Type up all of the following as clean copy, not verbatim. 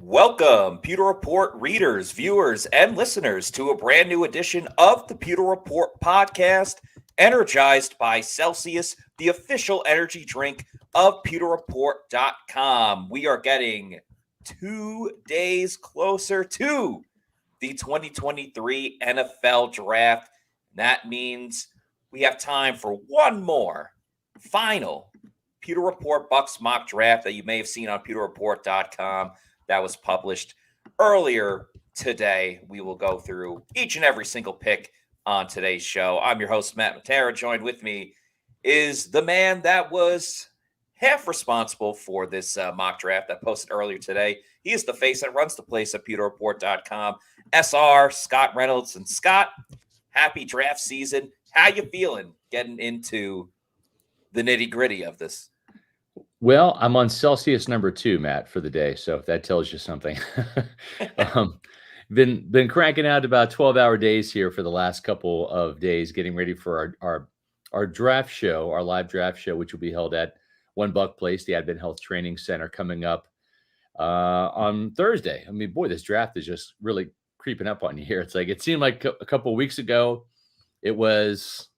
Welcome, Pewter Report readers, viewers, and listeners to a brand new edition of the Pewter Report podcast, energized by Celsius, the official energy drink of PewterReport.com. We are getting 2 days closer to the 2023 NFL Draft. That means we have time for one more final Pewter Report Bucs mock draft that you may have seen on PewterReport.com. That was published earlier today. We will go through each and every single pick on today's show. I'm your host, Matt Matera. Joined with me is the man that was half responsible for this mock draft that posted earlier today. He is the face that runs the place at PewterReport.com. SR, Scott Reynolds. And Scott, happy draft season. How you feeling getting into the nitty-gritty of this? Well, I'm on Celsius number 2, Matt, for the day, so if that tells you something. Been cranking out about 12-hour days here for the last couple of days, getting ready for our draft show, our live draft show, which will be held at One Buck Place, the Advent Health Training Center, coming up on Thursday. I mean, boy, this draft is just really creeping up on you here. It's like it seemed like a couple of weeks ago, it was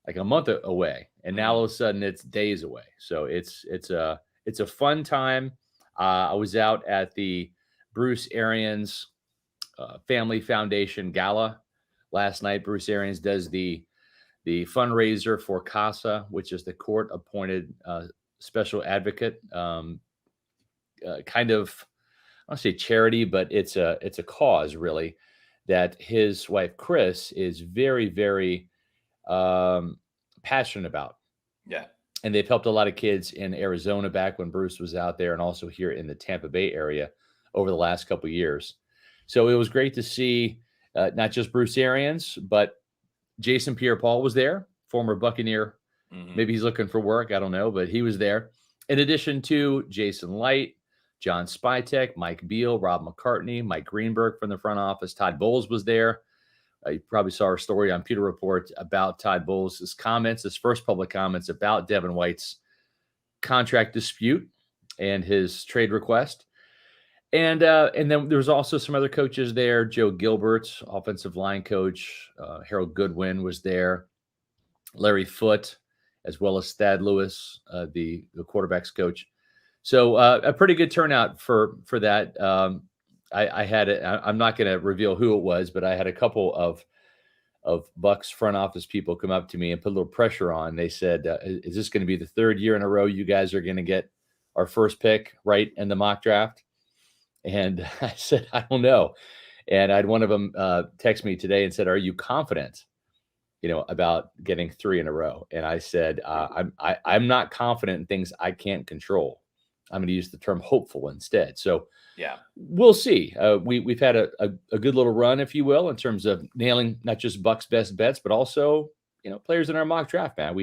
like a month away, and now all of a sudden it's days away. So it's a fun time. I was out at the Bruce Arians Family Foundation Gala last night. Bruce Arians does the fundraiser for CASA, which is the court-appointed special advocate, kind of, I don't say charity, but it's a cause really that his wife Chris is very, very passionate about. Yeah. And they've helped a lot of kids in Arizona back when Bruce was out there, and also here in the Tampa Bay area over the last couple of years. So it was great to see not just Bruce Arians, but Jason Pierre-Paul was there, former Buccaneer. Maybe he's looking for work. I don't know, but he was there. In addition to Jason Licht, John Spytek, Mike Beal, Rob McCartney, Mike Greenberg from the front office. Todd Bowles was there. You probably saw our story on Pewter Report about Todd Bowles' comments, his first public comments about Devin White's contract dispute and his trade request. And then there was also some other coaches there. Joe Gilbert, offensive line coach. Harold Goodwin was there. Larry Foote, as well as Thad Lewis, the quarterback's coach. So a pretty good turnout for that. I had it. I'm not going to reveal who it was, but I had a couple of Bucs front office people come up to me and put a little pressure on. They said, is this going to be the third year in a row you guys are going to get our first pick right in the mock draft? And I said, I don't know. And I had one of them text me today and said, are you confident, about getting 3 in a row? And I said, I'm not confident in things I can't control. I'm going to use the term hopeful instead. So yeah, we'll see. We've had a good little run, if you will, in terms of nailing not just Bucs best bets, but also, players in our mock draft, man.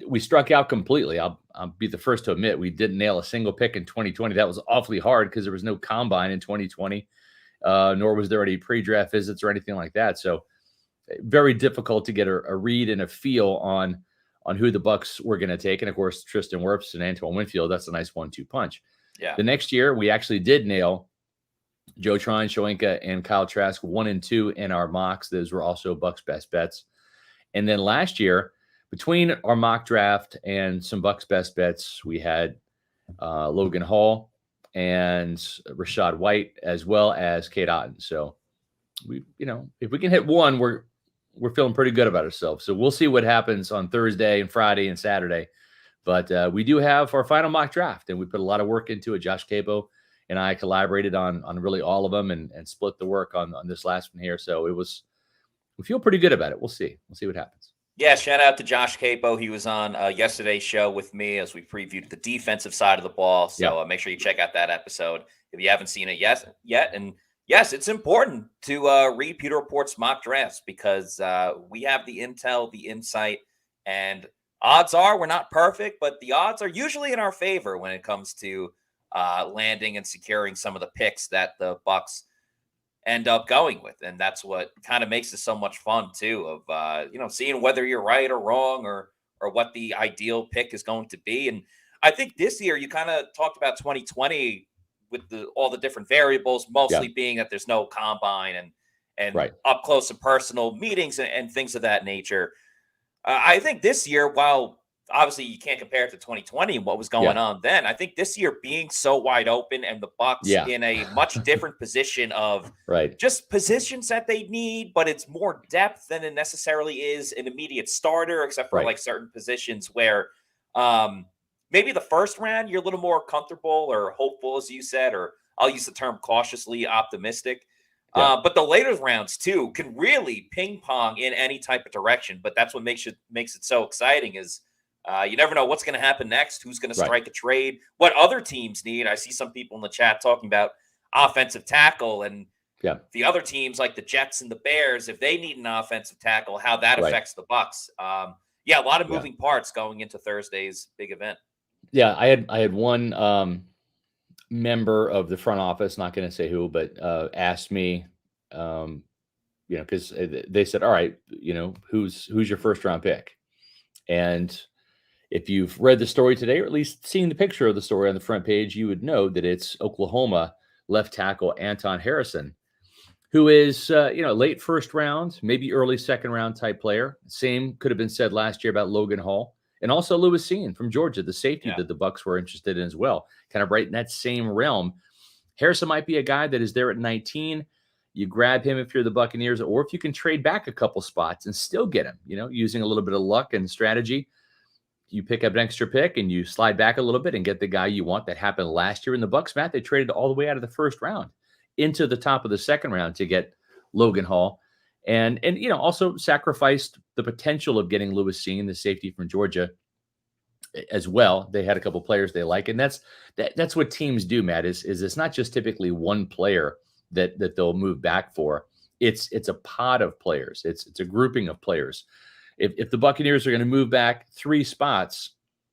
We struck out completely. I'll be the first to admit we didn't nail a single pick in 2020. That was awfully hard because there was no combine in 2020, nor was there any pre-draft visits or anything like that. So very difficult to get a read and a feel on who the Bucs were going to take. And of course, Tristan Wirfs and Antoine Winfield, that's a nice 1-2 punch. Yeah. The next year, we actually did nail Joe Trine, Shoenka, and Kyle Trask 1 and 2 in our mocks. Those were also Bucs best bets. And then last year, between our mock draft and some Bucs best bets, we had Logan Hall and Rashad White, as well as Kate Otten. So if we can hit one, we're feeling pretty good about ourselves. So we'll see what happens on Thursday and Friday and Saturday. But we do have our final mock draft, and we put a lot of work into it. Josh Cabo and I collaborated on really all of them and split the work on this last one here. So we feel pretty good about it. We'll see. We'll see what happens. Yeah, shout out to Josh Capo. He was on yesterday's show with me as we previewed the defensive side of the ball. So make sure you check out that episode if you haven't seen it yet. And yes, it's important to read Pewter Report's mock drafts because we have the intel, the insight, and odds are we're not perfect, but the odds are usually in our favor when it comes to landing and securing some of the picks that the Bucs end up going with. And that's what kind of makes it so much fun too, of seeing whether you're right or wrong or what the ideal pick is going to be. And I think this year you kind of talked about 2020 all the different variables, mostly Yeah. being that there's no combine and Right. up close and personal meetings and things of that nature. I think this year, while obviously you can't compare it to 2020 and what was going Yeah. on then, I think this year being so wide open and the Bucs Yeah. in a much different position of Right. just positions that they need, but it's more depth than it necessarily is an immediate starter, except for Right. like certain positions where maybe the first round you're a little more comfortable or hopeful, as you said, or I'll use the term cautiously optimistic. Yeah. But the later rounds too can really ping pong in any type of direction. But that's what makes it so exciting is you never know what's going to happen next, who's going to Right. strike a trade, what other teams need. I see some people in the chat talking about offensive tackle and Yeah. the other teams like the Jets and the Bears, if they need an offensive tackle, how that Right. affects the Bucs. Yeah, a lot of Yeah. moving parts going into Thursday's big event. Yeah. I had one member of the front office, not going to say who, but asked me, because they said, all right, who's your first round pick? And if you've read the story today, or at least seen the picture of the story on the front page, you would know that it's Oklahoma left tackle Anton Harrison, who is, late first round, maybe early second round type player. Same could have been said last year about Logan Hall and also Lewis Cine from Georgia, the safety that the Bucs were interested in as well, kind of right in that same realm. Harrison might be a guy that is there at 19. You grab him if you're the Buccaneers, or if you can trade back a couple spots and still get him, using a little bit of luck and strategy. You pick up an extra pick and you slide back a little bit and get the guy you want. That happened last year in the Bucs, Matt. They traded all the way out of the first round into the top of the second round to get Logan Hall, and also sacrificed the potential of getting Lewis Cine, the safety from Georgia, as well. They had a couple players they like, and that's what teams do, Matt. Is it's not just typically one player that they'll move back for. It's a pod of players. It's a grouping of players. If the Buccaneers are going to move back 3 spots,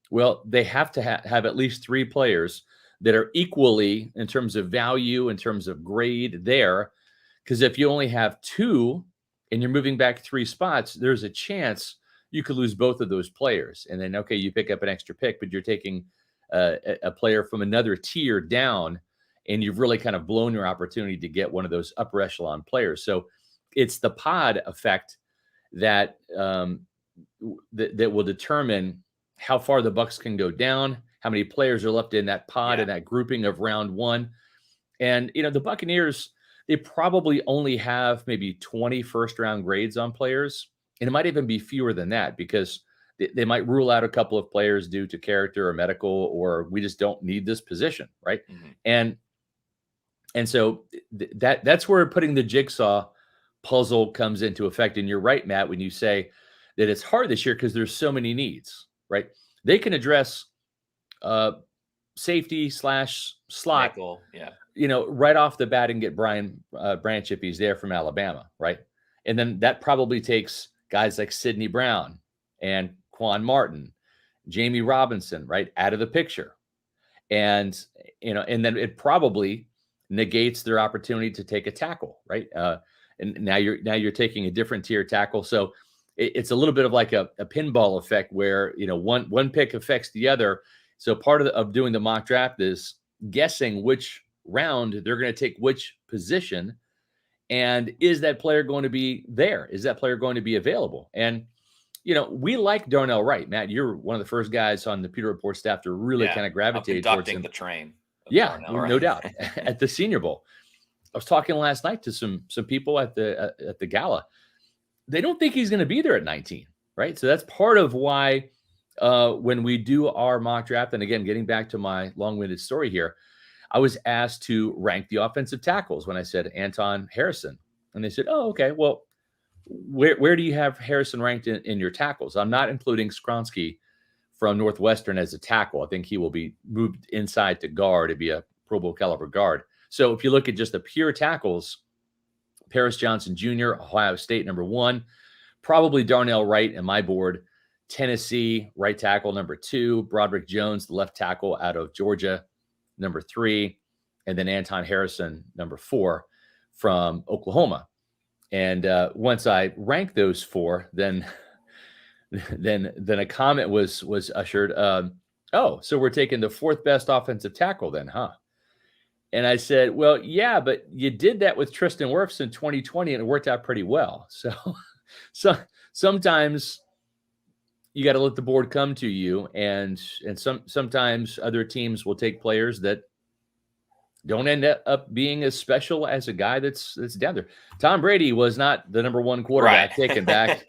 well, they have to have at least 3 players that are equally in terms of value, in terms of grade there. Because if you only have 2 and you're moving back 3 spots, there's a chance you could lose both of those players. And then, okay, you pick up an extra pick, but you're taking a player from another tier down, and you've really kind of blown your opportunity to get one of those upper echelon players. So it's the pod effect that that will determine how far the Bucs can go down, how many players are left in that pod and that grouping of round 1. And, the Buccaneers, they probably only have maybe 20 first round grades on players. And it might even be fewer than that because they might rule out a couple of players due to character or medical, or we just don't need this position. Right. Mm-hmm. And so that's where putting the jigsaw puzzle comes into effect. And you're right, Matt, when you say that it's hard this year because there's so many needs, right? They can address safety / slot, right off the bat and get Brian Branch if he's there from Alabama, right? And then that probably takes guys like Sidney Brown and Quan Martin, Jamie Robinson, right, out of the picture. And, and then it probably negates their opportunity to take a tackle, right? And now you're taking a different tier tackle. So it's a little bit of like a pinball effect where, one pick affects the other. So part of doing the mock draft is guessing which round they're going to take which position. And is that player going to be there? Is that player going to be available? And, we like Darnell Wright. Matt, you're one of the first guys on the Pewter Report staff to really kind of gravitate towards him. The train. Yeah, Darnell, no doubt. At the Senior Bowl, I was talking last night to some people at the gala. They don't think he's going to be there at 19, right? So that's part of why when we do our mock draft, and again, getting back to my long-winded story here, I was asked to rank the offensive tackles when I said Anton Harrison. And they said, oh, okay, well, where do you have Harrison ranked in your tackles? I'm not including Skronsky from Northwestern as a tackle. I think he will be moved inside to guard to be a Pro Bowl caliber guard. So if you look at just the pure tackles, Paris Johnson Jr., Ohio State, number 1, probably Darnell Wright in my board, Tennessee, right tackle, number 2, Broderick Jones, the left tackle out of Georgia, number 3, and then Anton Harrison, number 4 from Oklahoma. And once I ranked those 4, then a comment was ushered. Oh, so we're taking the 4th best offensive tackle then, huh? And I said, well, yeah, but you did that with Tristan Wirfs in 2020 and it worked out pretty well. So sometimes you got to let the board come to you, and sometimes other teams will take players that don't end up being as special as a guy that's down there. Tom Brady was not the number one quarterback taken back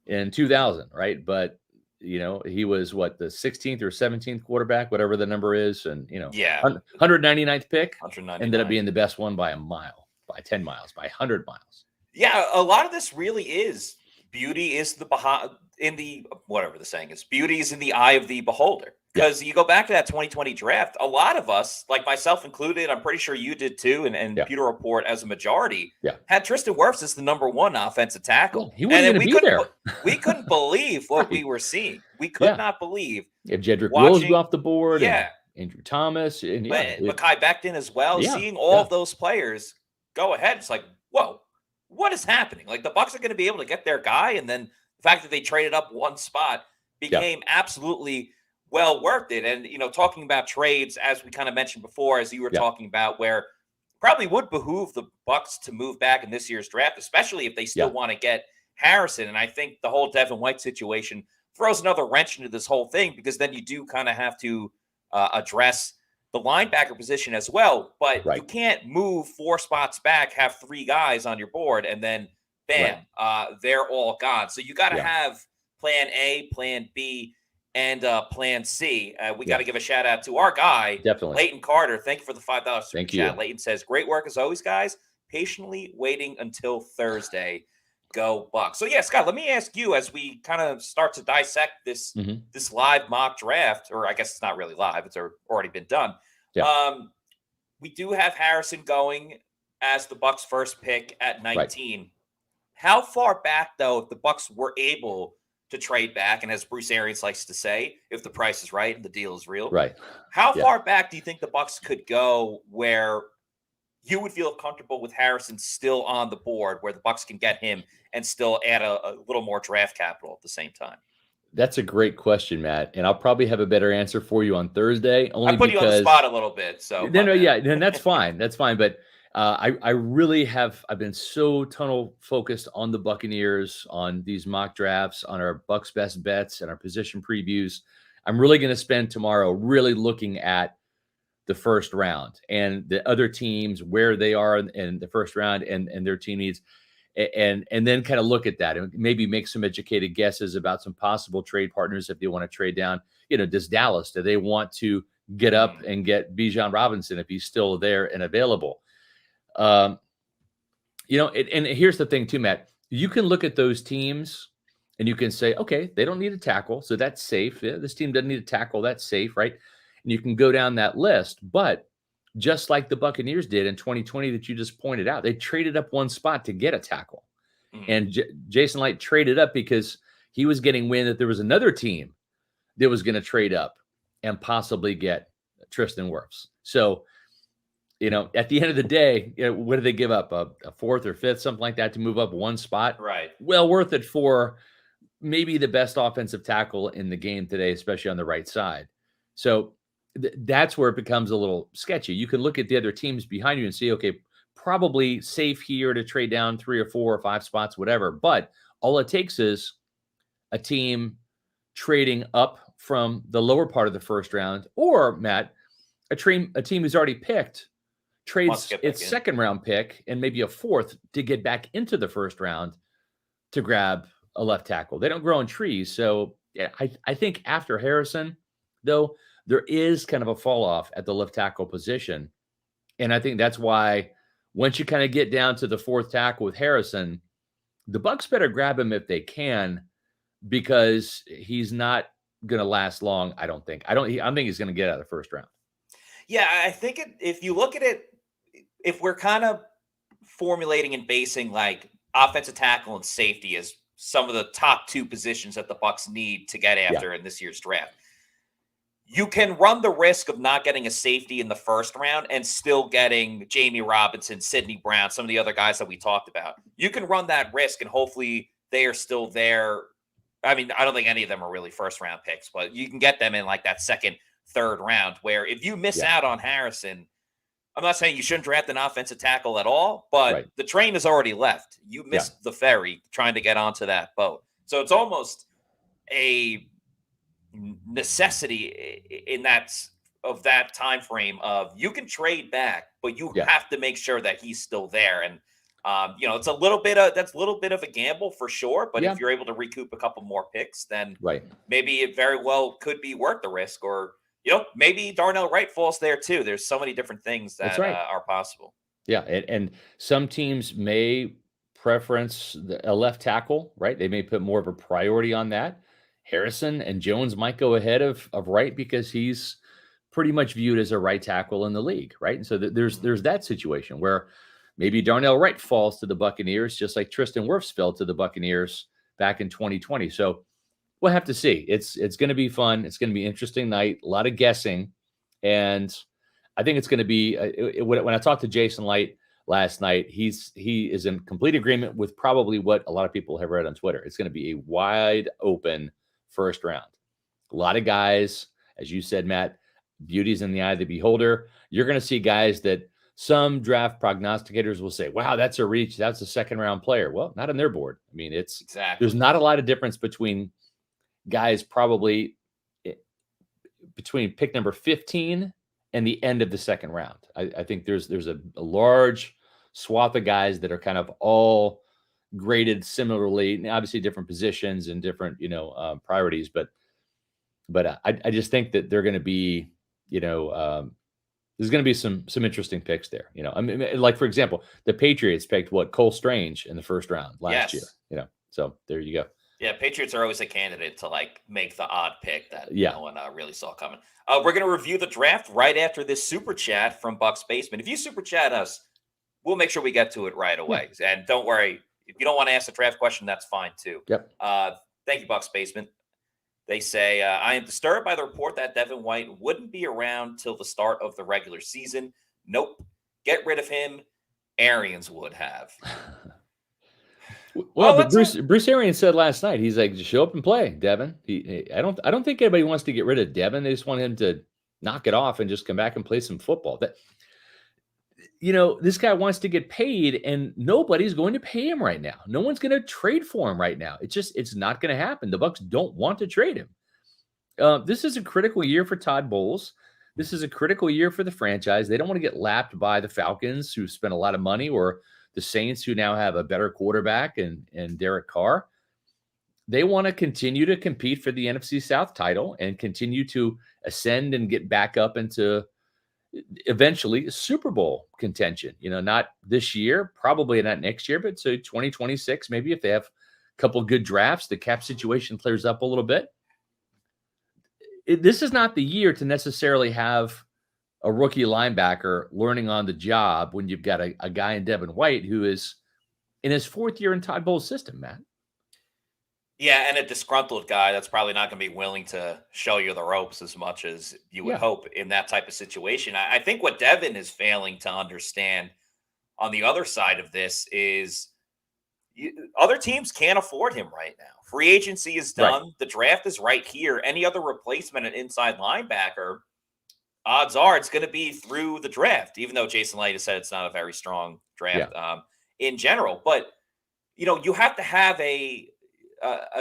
in 2000, right? But he was what, the 16th or 17th quarterback, whatever the number is, and 199th pick, 199. ended up being the best one by a mile, by 10 miles, by 100 miles. Yeah, a lot of this really is beauty is whatever the saying is, beauty is in the eye of the beholder. Because you go back to that 2020 draft, a lot of us, like myself included, I'm pretty sure you did too, and Pewter Report as a majority, had Tristan Wirfs as the number one offensive tackle. He wasn't going to be there. We couldn't believe what we were seeing. We could not believe. If Jedrick Wills go off the board, and Andrew Thomas, and Mekhi Becton as well, seeing all of those players go ahead, it's like, whoa, what is happening? Like, the Bucs are going to be able to get their guy, and then the fact that they traded up one spot became absolutely well worth it. And, talking about trades, as we kind of mentioned before, as you were talking about, where probably would behoove the Bucs to move back in this year's draft, especially if they still want to get Harrison. And I think the whole Devin White situation throws another wrench into this whole thing, because then you do kind of have to address the linebacker position as well. But you can't move 4 spots back, have 3 guys on your board, and then bam, they're all gone. So you got to have plan A, plan B, and plan C. We got to give a shout out to our guy, Leighton Carter. Thank you for the $5 super chat. Leighton says, great work as always, guys. Patiently waiting until Thursday. Go Bucs. So Scott, let me ask you, as we kind of start to dissect this this live mock draft, or I guess it's not really live, it's already been done. We do have Harrison going as the Bucs' first pick at 19. How far back, though, if the Bucs were able to trade back, and as Bruce Arians likes to say, if the price is right and the deal is real, how far back do you think the Bucs could go where you would feel comfortable with Harrison still on the board, where the Bucs can get him and still add a little more draft capital at the same time? That's a great question, Matt, and I'll probably have a better answer for you on Thursday. Only I put you on the spot a little bit, so and that's fine. That's fine, but I really I've been so tunnel focused on the Buccaneers, on these mock drafts, on our Bucs best bets and our position previews. I'm really going to spend tomorrow really looking at the first round and the other teams, where they are in the first round and their team needs, and then kind of look at that and maybe make some educated guesses about some possible trade partners if they want to trade down. Does Dallas, do they want to get up and get Bijan Robinson if he's still there and available? And here's the thing too, Matt, you can look at those teams and you can say, okay, they don't need a tackle, so that's safe. This team doesn't need a tackle. That's safe. Right. And you can go down that list, but just like the Buccaneers did in 2020 that you just pointed out, they traded up one spot to get a tackle. And Jason Licht traded up because he was getting wind that there was another team that was going to trade up and possibly get Tristan Wirfs. So, at the end of the day, what did they give up? A 4th or 5th, something like that, to move up one spot? Right. Well worth it for maybe the best offensive tackle in the game today, especially on the right side. So that's where it becomes a little sketchy. You can look at the other teams behind you and see, okay, probably safe here to trade down 3 or 4 or 5 spots, whatever. But all it takes is a team trading up from the lower part of the first round, or Matt, a team who's already picked trades its second round pick and maybe a 4th to get back into the first round to grab a left tackle. They don't grow on trees. So I think after Harrison, though, there is kind of a fall off at the left tackle position. And I think that's why once you kind of get down to the 4th tackle with Harrison, the Bucs better grab him if they can, because he's not going to last long. I don't think he's going to get out of the first round. Yeah, I think if you look at it, if we're kind of formulating and basing like offensive tackle and safety as some of the top 2 positions that the Bucs need to get after in this year's draft, you can run the risk of not getting a safety in the first round and still getting Jamie Robinson, Sidney Brown, some of the other guys that we talked about. You can run that risk, and hopefully they are still there. I mean, I don't think any of them are really first round picks, but you can get them in like that 2nd, 3rd round, where if you miss out on Harrison, I'm not saying you shouldn't draft an offensive tackle at all, but the train has already left. You missed the ferry trying to get onto that boat. So it's almost a necessity in that time frame of you can trade back, but you have to make sure that he's still there. And it's a little bit of a gamble for sure. But if you're able to recoup a couple more picks, then maybe it very well could be worth the risk. Or maybe Darnell Wright falls there too. There's so many different things that are possible. Yeah, and some teams may preference a left tackle, right? They may put more of a priority on that. Harrison and Jones might go ahead of Wright because he's pretty much viewed as a right tackle in the league, right? And so there's that situation where maybe Darnell Wright falls to the Buccaneers, just like Tristan Wirfs fell to the Buccaneers back in 2020. So we'll have to see. It's going to be fun. It's going to be an interesting night. A lot of guessing, and I think it's going to be when I talked to Jason Licht last night, he is in complete agreement with probably what a lot of people have read on Twitter. It's going to be a wide open first round. A lot of guys, as you said, Matt, beauty's in the eye of the beholder. You're going to see guys that some draft prognosticators will say, wow, that's a reach. That's a second round player. Well, not on their board. I mean, there's not a lot of difference between guys probably between pick number 15 and the end of the second round. I think there's a large swath of guys that are kind of all graded similarly, obviously different positions and different, priorities, but I just think that they're going to be, there's going to be some interesting picks there. I mean, like, for example, the Patriots picked Cole Strange in the first round last year, so there you go. Yeah, Patriots are always a candidate to make the odd pick that no one really saw coming. We're going to review the draft right after this super chat from Bucs Basement. If you super chat us, we'll make sure we get to it right away. Yeah. And don't worry, if you don't want to ask the draft question, that's fine too. Yep. Thank you, Bucs Basement. They say, I am disturbed by the report that Devin White wouldn't be around till the start of the regular season. Nope. Get rid of him. Arians would have. Well, but Bruce Arians said last night, he's like, just show up and play, Devin. I don't think anybody wants to get rid of Devin. They just want him to knock it off and just come back and play some football. This guy wants to get paid, and nobody's going to pay him right now. No one's going to trade for him right now. It's not going to happen. The Bucs don't want to trade him. This is a critical year for Todd Bowles. This is a critical year for the franchise. They don't want to get lapped by the Falcons, who spent a lot of money, or the Saints, who now have a better quarterback and Derek Carr. They want to continue to compete for the NFC South title and continue to ascend and get back up into eventually Super Bowl contention. Not this year, probably not next year, but so 2026, maybe if they have a couple of good drafts, the cap situation clears up a little bit. This is not the year to necessarily have a rookie linebacker learning on the job when you've got a guy in Devin White who is in his fourth year in Todd Bowles' system, Matt. Yeah, and a disgruntled guy that's probably not going to be willing to show you the ropes as much as you would hope in that type of situation. I think what Devin is failing to understand on the other side of this is other teams can't afford him right now. Free agency is done. Right. The draft is right here. Any other replacement at inside linebacker, odds are it's going to be through the draft, even though Jason Licht has said it's not a very strong draft in general. But, you have to have a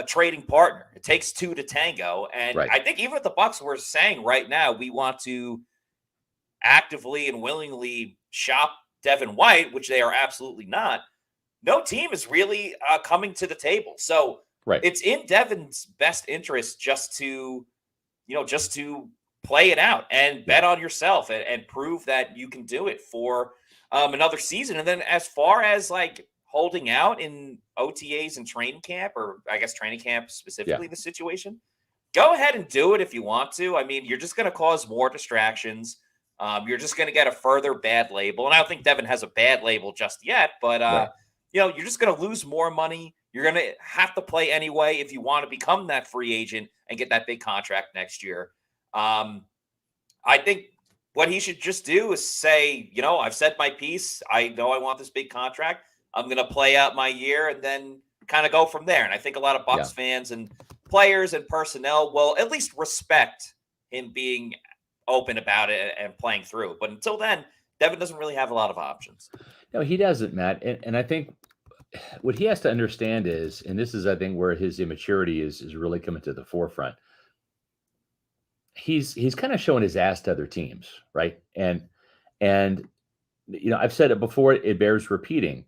trading partner. It takes two to tango. And I think even if the Bucs were saying right now, we want to actively and willingly shop Devin White, which they are absolutely not, no team is really coming to the table. So it's in Devin's best interest just to play it out and bet on yourself and prove that you can do it for another season. And then as far as holding out in OTAs and training camp, or I guess training camp specifically, the situation, go ahead and do it if you want to. I mean, you're just going to cause more distractions. You're just going to get a further bad label. And I don't think Devin has a bad label just yet, but you're just going to lose more money. You're going to have to play anyway if you want to become that free agent and get that big contract next year. I think what he should just do is say, I've said my piece. I know I want this big contract. I'm going to play out my year and then kind of go from there. And I think a lot of Bucs fans and players and personnel will at least respect him being open about it and playing through. But until then, Devin doesn't really have a lot of options. No, he doesn't, Matt. And I think what he has to understand is, and this is, I think, where his immaturity is really coming to the forefront. He's kind of showing his ass to other teams, right? And I've said it before, it bears repeating.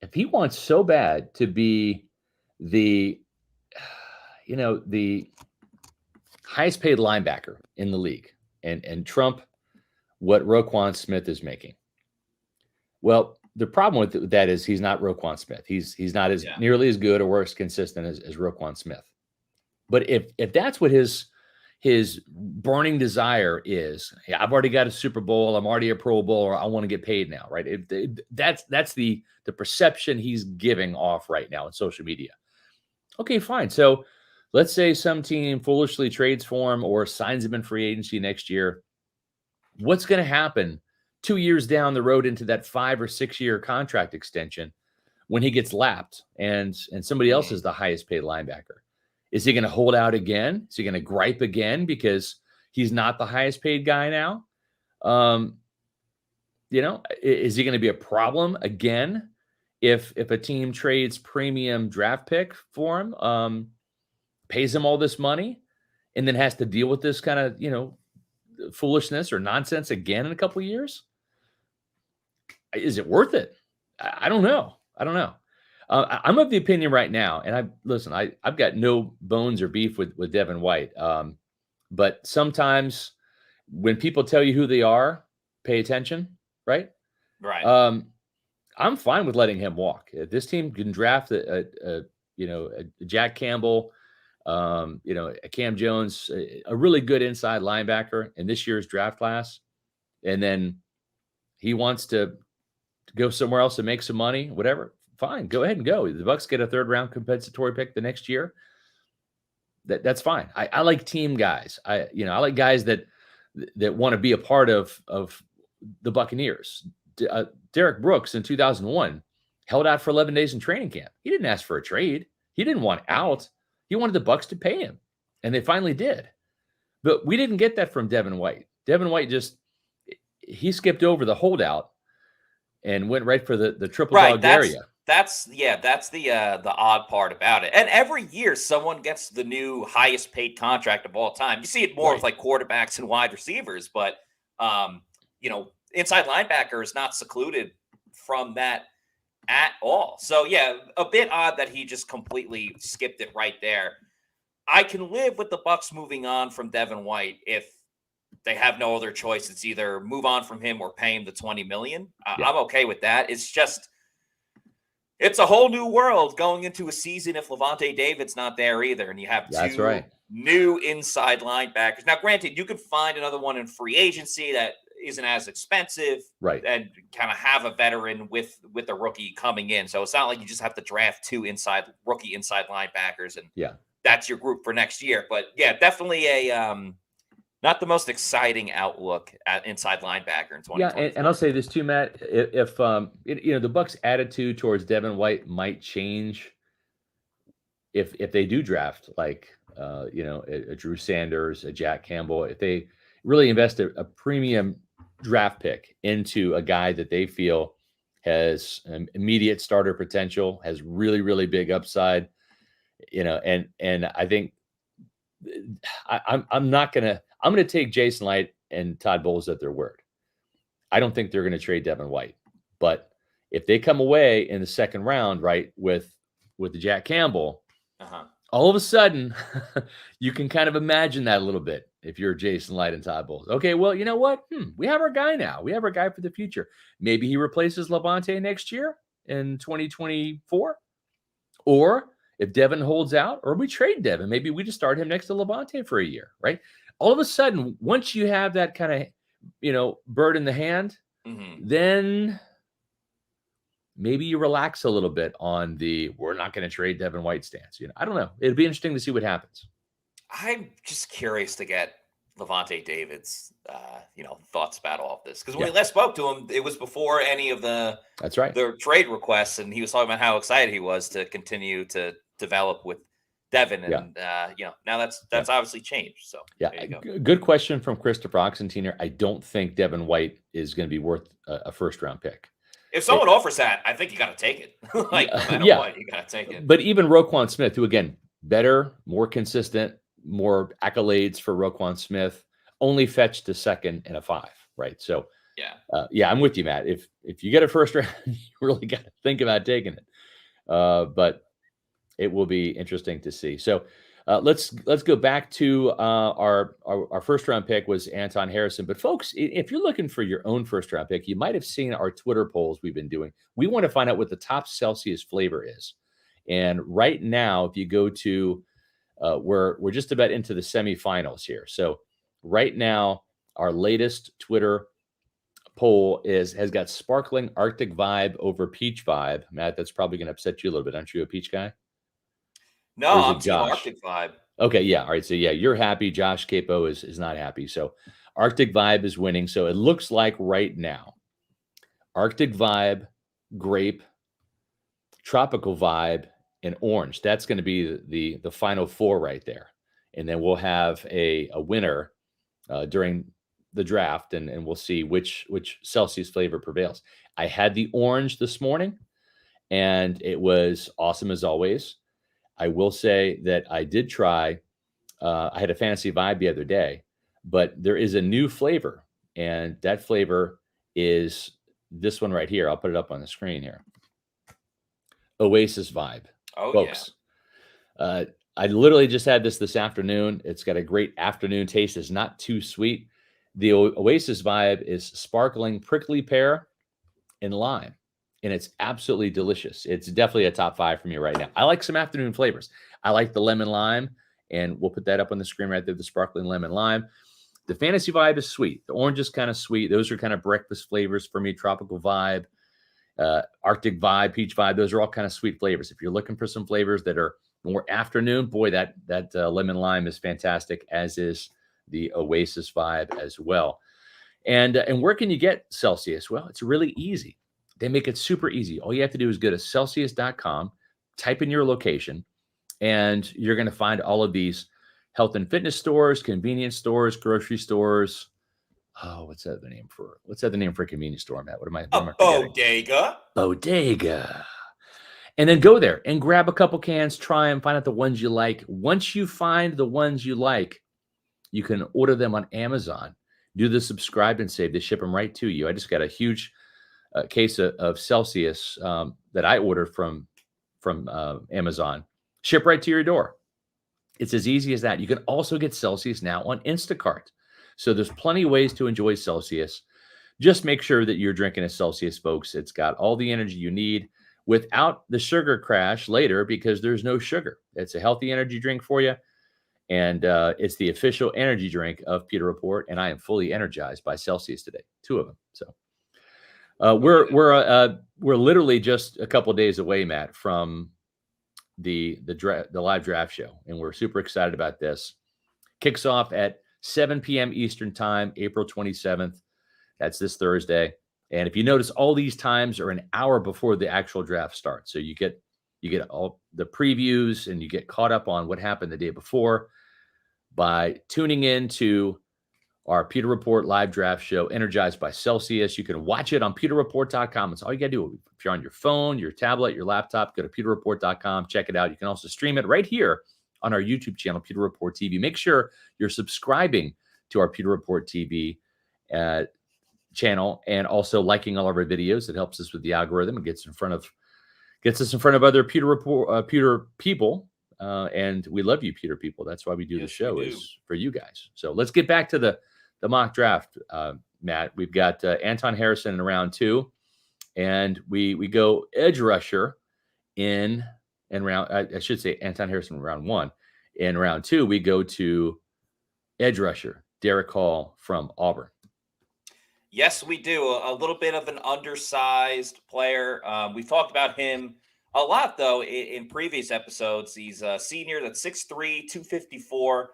If he wants so bad to be the highest paid linebacker in the league and trump what Roquan Smith is making, well, the problem with that is he's not Roquan Smith. He's not as nearly as good or as consistent as Roquan Smith. But if that's what his burning desire is, I've already got a Super Bowl, I'm already a Pro Bowler, I want to get paid now, right? That's the perception he's giving off right now on social media. Okay, fine. So let's say some team foolishly trades for him or signs him in free agency next year. What's going to happen 2 years down the road into that 5 or 6 year contract extension when he gets lapped and somebody else is the highest paid linebacker? Is he going to hold out again? Is he going to gripe again because he's not the highest paid guy now? Is he going to be a problem again if a team trades premium draft pick for him, pays him all this money, and then has to deal with this kind of, foolishness or nonsense again in a couple of years? Is it worth it? I don't know. I'm of the opinion right now, and I've got no bones or beef with Devin White. But sometimes when people tell you who they are, pay attention, right? Right. I'm fine with letting him walk. If this team can draft a Jack Campbell, a Cam Jones, a really good inside linebacker in this year's draft class, and then he wants to go somewhere else and make some money, whatever, fine, go ahead and go. The Bucs get a 3rd round compensatory pick the next year. That's fine. I like team guys. I like guys that want to be a part of the Buccaneers. Derek Brooks in 2001 held out for 11 days in training camp. He didn't ask for a trade. He didn't want out. He wanted the Bucs to pay him, and they finally did. But we didn't get that from Devin White. Devin White he skipped over the holdout and went right for the triple dog area. That's the odd part about it. And every year someone gets the new highest paid contract of all time. You see it more with like quarterbacks and wide receivers, but inside linebacker is not secluded from that at all. So yeah, a bit odd that he just completely skipped it right there. I can live with the Bucs moving on from Devin White if they have no other choice. It's either move on from him or pay him the $20 million. I'm okay with that. It's a whole new world going into a season if Lavonte David's not there either, and you have two new inside linebackers. Now, granted, you could find another one in free agency that isn't as expensive, right, and kind of have a veteran with a rookie coming in. So it's not like you just have to draft 2 rookie inside linebackers, and that's your group for next year. But yeah, definitely a not the most exciting outlook at inside linebacker in 2024. Yeah, and I'll say this too, Matt. If the Bucs' attitude towards Devin White might change if they do draft like a Drew Sanders, a Jack Campbell, if they really invest a premium draft pick into a guy that they feel has immediate starter potential, has really, really big upside, and I think I'm going to take Jason Licht and Todd Bowles at their word. I don't think they're going to trade Devin White, but if they come away in the 2nd round, right, with the Jack Campbell, all of a sudden you can kind of imagine that a little bit. If you're Jason Licht and Todd Bowles, okay, well, you know what? We have our guy now. We have our guy for the future. Maybe he replaces Lavonte next year in 2024, or if Devin holds out, or we trade Devin, maybe we just start him next to Lavonte for a year, right? All of a sudden, once you have that kind of, bird in the hand, then maybe you relax a little bit on we're not going to trade Devin White stance. I don't know. It'd be interesting to see what happens. I'm just curious to get Lavonte David's, thoughts about all of this. Because when we last spoke to him, it was before any of the trade requests, and he was talking about how excited he was to continue to develop with Devin, Yeah. and now that's obviously changed. So Yeah. there you go. Good question from Christopher Oxentiner. I don't think Devin White is going to be worth a first round pick. If someone offers that, I think you got to take it. Like, no matter what, you got to take it. But even Roquan Smith, who again, better, more consistent, more accolades for Roquan Smith, only fetched a second and a 5, right? So yeah, I'm with you, Matt. If you get a first round, you really got to think about taking it. But it will be interesting to see. So let's go back to our first round pick was Anton Harrison. But folks, if you're looking for your own first round pick, you might have seen our Twitter polls we've been doing. We want to find out what the top Celsius flavor is. And right now, if you go to we're just about into the semifinals here. So right now, our latest Twitter poll has got sparkling Arctic vibe over peach vibe. Matt, that's probably going to upset you a little bit. Aren't you a peach guy? No, I'm Team Arctic vibe. Okay, yeah. All right. So yeah, you're happy. Josh Capo is not happy. So Arctic vibe is winning. So it looks like right now, Arctic vibe, grape, tropical vibe, and orange. That's going to be the final 4 right there. And then we'll have a winner during the draft, and we'll see which Celsius flavor prevails. I had the orange this morning, and it was awesome as always. I will say that I did try. I had a fantasy vibe the other day, but there is a new flavor, and that flavor is this one right here. I'll put it up on the screen here. Oasis vibe, folks. Yeah. I literally just had this afternoon. It's got a great afternoon taste. It's not too sweet. The Oasis vibe is sparkling prickly pear and lime, and it's absolutely delicious. It's definitely a top 5 for me right now. I like some afternoon flavors. I like the lemon lime, and we'll put that up on the screen right there, the sparkling lemon lime. The fantasy vibe is sweet. The orange is kind of sweet. Those are kind of breakfast flavors for me. Tropical vibe, Arctic vibe, peach vibe. Those are all kind of sweet flavors. If you're looking for some flavors that are more afternoon, boy, that lemon lime is fantastic, as is the Oasis vibe as well. And where can you get Celsius? Well, it's really easy. They make it super easy. All you have to do is go to Celsius.com, type in your location, and you're going to find all of these health and fitness stores, convenience stores, grocery stores. Oh, what's that the name for a convenience store, Matt? What am I bodega. Bodega. And then go there and grab a couple cans, try them, find out the ones you like. Once you find the ones you like, you can order them on Amazon. Do the subscribe and save. They ship them right to you. I just got a huge case of Celsius that I ordered from Amazon. Ship right to your door. It's as easy as that. You can also get Celsius now on Instacart. So there's plenty of ways to enjoy Celsius. Just make sure that you're drinking a Celsius, folks. It's got all the energy you need without the sugar crash later, because there's no sugar. It's a healthy energy drink for you. And it's the official energy drink of Pewter Report. And I am fully energized by Celsius today. 2 of them. So we're literally just a couple days away, Matt, from the live draft show, and we're super excited about this. Kicks off at 7 p.m. Eastern time, April 27th. That's this Thursday. And if you notice, all these times are an hour before the actual draft starts. So you get all the previews, and you get caught up on what happened the day before by tuning in to our Pewter Report live draft show, energized by Celsius. You can watch it on pewterreport.com. It's all you got to do. If you're on your phone, your tablet, your laptop, go to pewterreport.com, check it out. You can also stream it right here on our YouTube channel, Pewter Report TV. Make sure you're subscribing to our Pewter Report TV channel, and also liking all of our videos. It helps us with the algorithm. It gets us in front of other Pewter Report, Pewter people. And we love you, Pewter people. That's why we do the show, is for you guys. So let's get back to the mock draft, Matt. We've got Anton Harrison in round 2, and we go edge rusher in round. I should say Anton Harrison in round 1. In round 2, we go to edge rusher Derek Hall from Auburn. Yes, we do. A little bit of an undersized player. We talked about him a lot, though, in previous episodes. He's a senior that's 6'3", 254.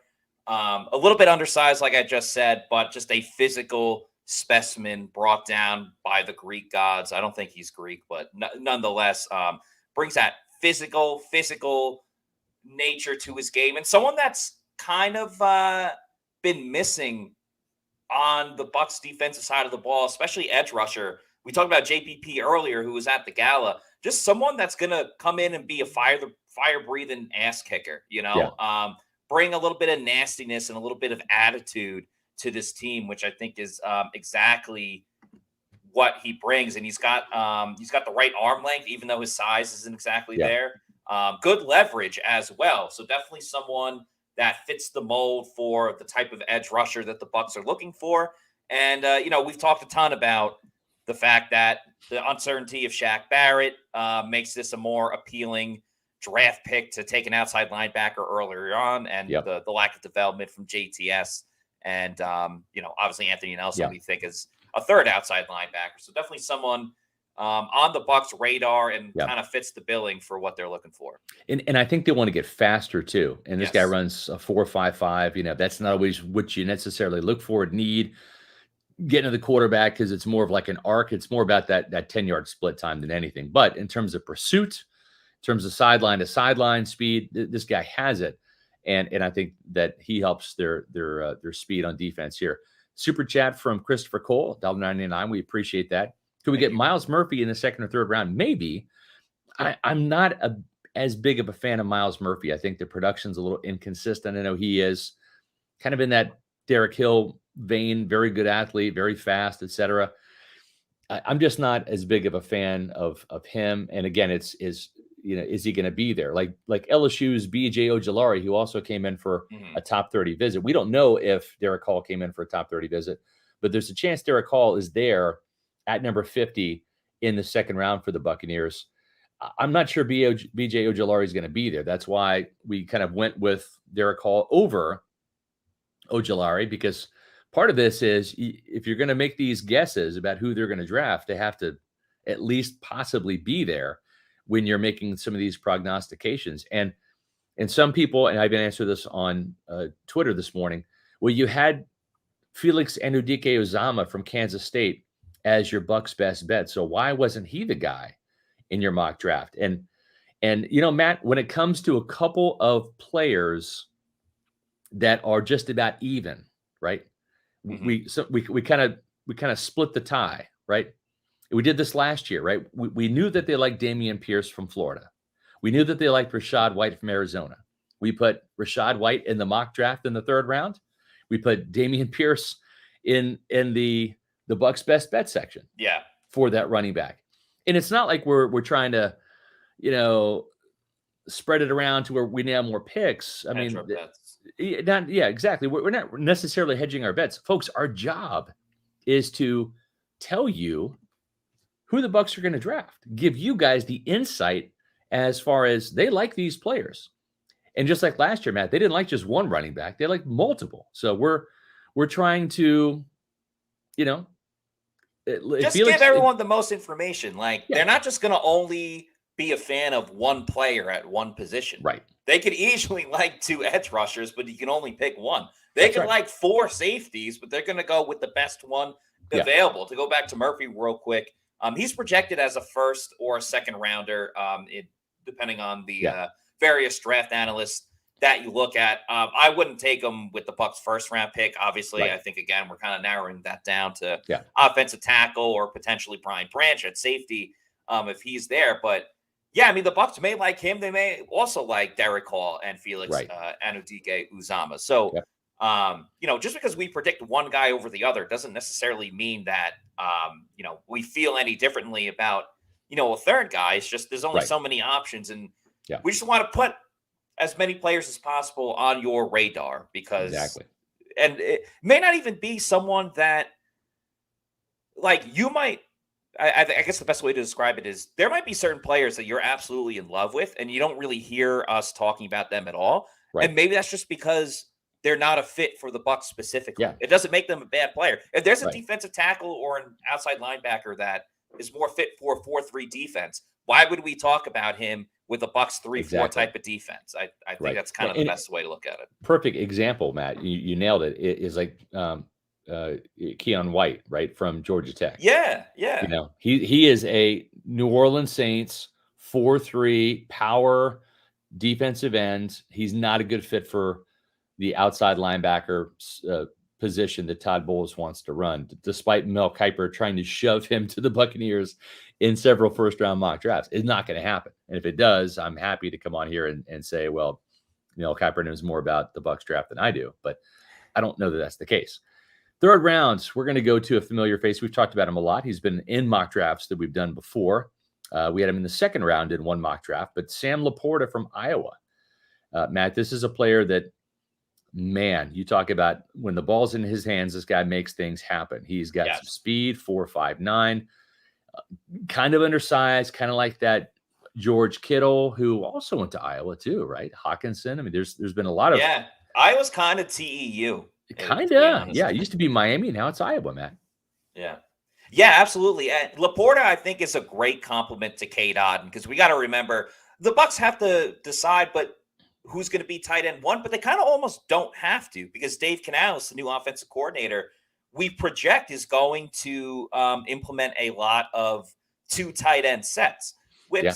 A little bit undersized, like I just said, but just a physical specimen brought down by the Greek gods. I don't think he's Greek, but nonetheless, brings that physical nature to his game, and someone that's kind of been missing on the Bucs defensive side of the ball, especially edge rusher. We talked about JPP earlier, who was at the gala. Just someone that's going to come in and be a fire-breathing ass kicker, bring a little bit of nastiness and a little bit of attitude to this team, which I think is exactly what he brings. And he's got the right arm length, even though his size isn't exactly there. Good leverage as well. So definitely someone that fits the mold for the type of edge rusher that the Bucs are looking for. And, we've talked a ton about the fact that the uncertainty of Shaq Barrett makes this a more appealing draft pick to take an outside linebacker earlier on, and the lack of development from JTS. And, obviously Anthony Nelson, we think is a third outside linebacker. So definitely someone on the Bucs radar and kind of fits the billing for what they're looking for. And I think they want to get faster too. And this guy runs a 4.55. That's not always what you necessarily look for, need getting to the quarterback, because it's more of like an arc. It's more about that 10-yard split time than anything. But in terms of pursuit, in terms of sideline to sideline speed, this guy has it. And I think that he helps their speed on defense here. Super chat from Christopher Cole, $1.99. We appreciate that. Could we get Myles Murphy in the second or third round? Maybe. I'm not as big of a fan of Myles Murphy. I think the production's a little inconsistent. I know he is kind of in that Derek Hill vein, very good athlete, very fast, etc. I'm just not as big of a fan of him. And again, is he going to be there? Like LSU's BJ Ojulari, who also came in for a top 30 visit. We don't know if Derek Hall came in for a top 30 visit, but there's a chance Derek Hall is there at number 50 in the second round for the Buccaneers. I'm not sure BJ Ojulari is going to be there. That's why we kind of went with Derek Hall over Ojulari, because part of this is, if you're going to make these guesses about who they're going to draft, they have to at least possibly be there when you're making some of these prognostications. And some people, and I've been answering this on Twitter this morning, well, you had Felix Anudike-Uzomah from Kansas State as your Bucs best bet. So why wasn't he the guy in your mock draft? And Matt, when it comes to a couple of players that are just about even, right? We kind of split the tie, right? We did this last year, right? We knew that they liked Dameon Pierce from Florida. We knew that they liked Rachaad White from Arizona. We put Rachaad White in the mock draft in the third round. We put Dameon Pierce in the Bucs best bet section. Yeah. For that running back. And it's not like we're trying to, spread it around to where we now have more picks. I mean, exactly. We're not necessarily hedging our bets. Folks, our job is to tell you who the Bucs are going to draft, give you guys the insight as far as they like these players. And just like last year, Matt, they didn't like just one running back. They like multiple. So we're trying to, just give everyone the most information. They're not just going to only be a fan of one player at one position. Right. They could easily like two edge rushers, but you can only pick one. They could like four safeties, but they're going to go with the best one available. To go back to Murphy real quick, he's projected as a first or a second rounder, depending on the various draft analysts that you look at. I wouldn't take him with the Bucs first round pick. Obviously, I think, again, we're kind of narrowing that down to offensive tackle or potentially Brian Branch at safety if he's there. But yeah, I mean, the Bucs may like him. They may also like Derek Hall and Felix Anudike-Uzomah. So, just because we predict one guy over the other doesn't necessarily mean that, we feel any differently about, a third guy. It's just there's only so many options. And we just want to put as many players as possible on your radar, because and it may not even be someone that you might, I guess the best way to describe it is there might be certain players that you're absolutely in love with and you don't really hear us talking about them at all. Right. And maybe that's just because they're not a fit for the Bucs specifically. Yeah. It doesn't make them a bad player. If there's a defensive tackle or an outside linebacker that is more fit for a 4-3 defense, why would we talk about him with a Bucs 3-4 type of defense? I think that's kind of the best way to look at it. Perfect example, Matt. You nailed it. It is like Keon White, right, from Georgia Tech. Yeah. He is a New Orleans Saints 4-3 power defensive end. He's not a good fit for the outside linebacker position that Todd Bowles wants to run, despite Mel Kiper trying to shove him to the Buccaneers in several first-round mock drafts. It's not going to happen. And if it does, I'm happy to come on here and say, well, Mel Kiper knows more about the Bucs draft than I do. But I don't know that that's the case. Third round, we're going to go to a familiar face. We've talked about him a lot. He's been in mock drafts that we've done before. We had him in the second round in one mock draft, but Sam Laporta from Iowa. Matt, this is a player that, man, you talk about when the ball's in his hands, this guy makes things happen. He's got some speed, 4.59, kind of undersized, kind of like that George Kittle, who also went to Iowa too, right? Hawkinson. I mean, there's been a lot of Iowa's kind of TEU. Kind of, yeah. It used to be Miami, now it's Iowa, Matt. Yeah, absolutely. And Laporta, I think, is a great compliment to Cade Otton, because we got to remember the Bucs have to decide, but who's going to be tight end one, but they kind of almost don't have to, because Dave Canales, the new offensive coordinator, we project is going to implement a lot of 2 tight end sets, which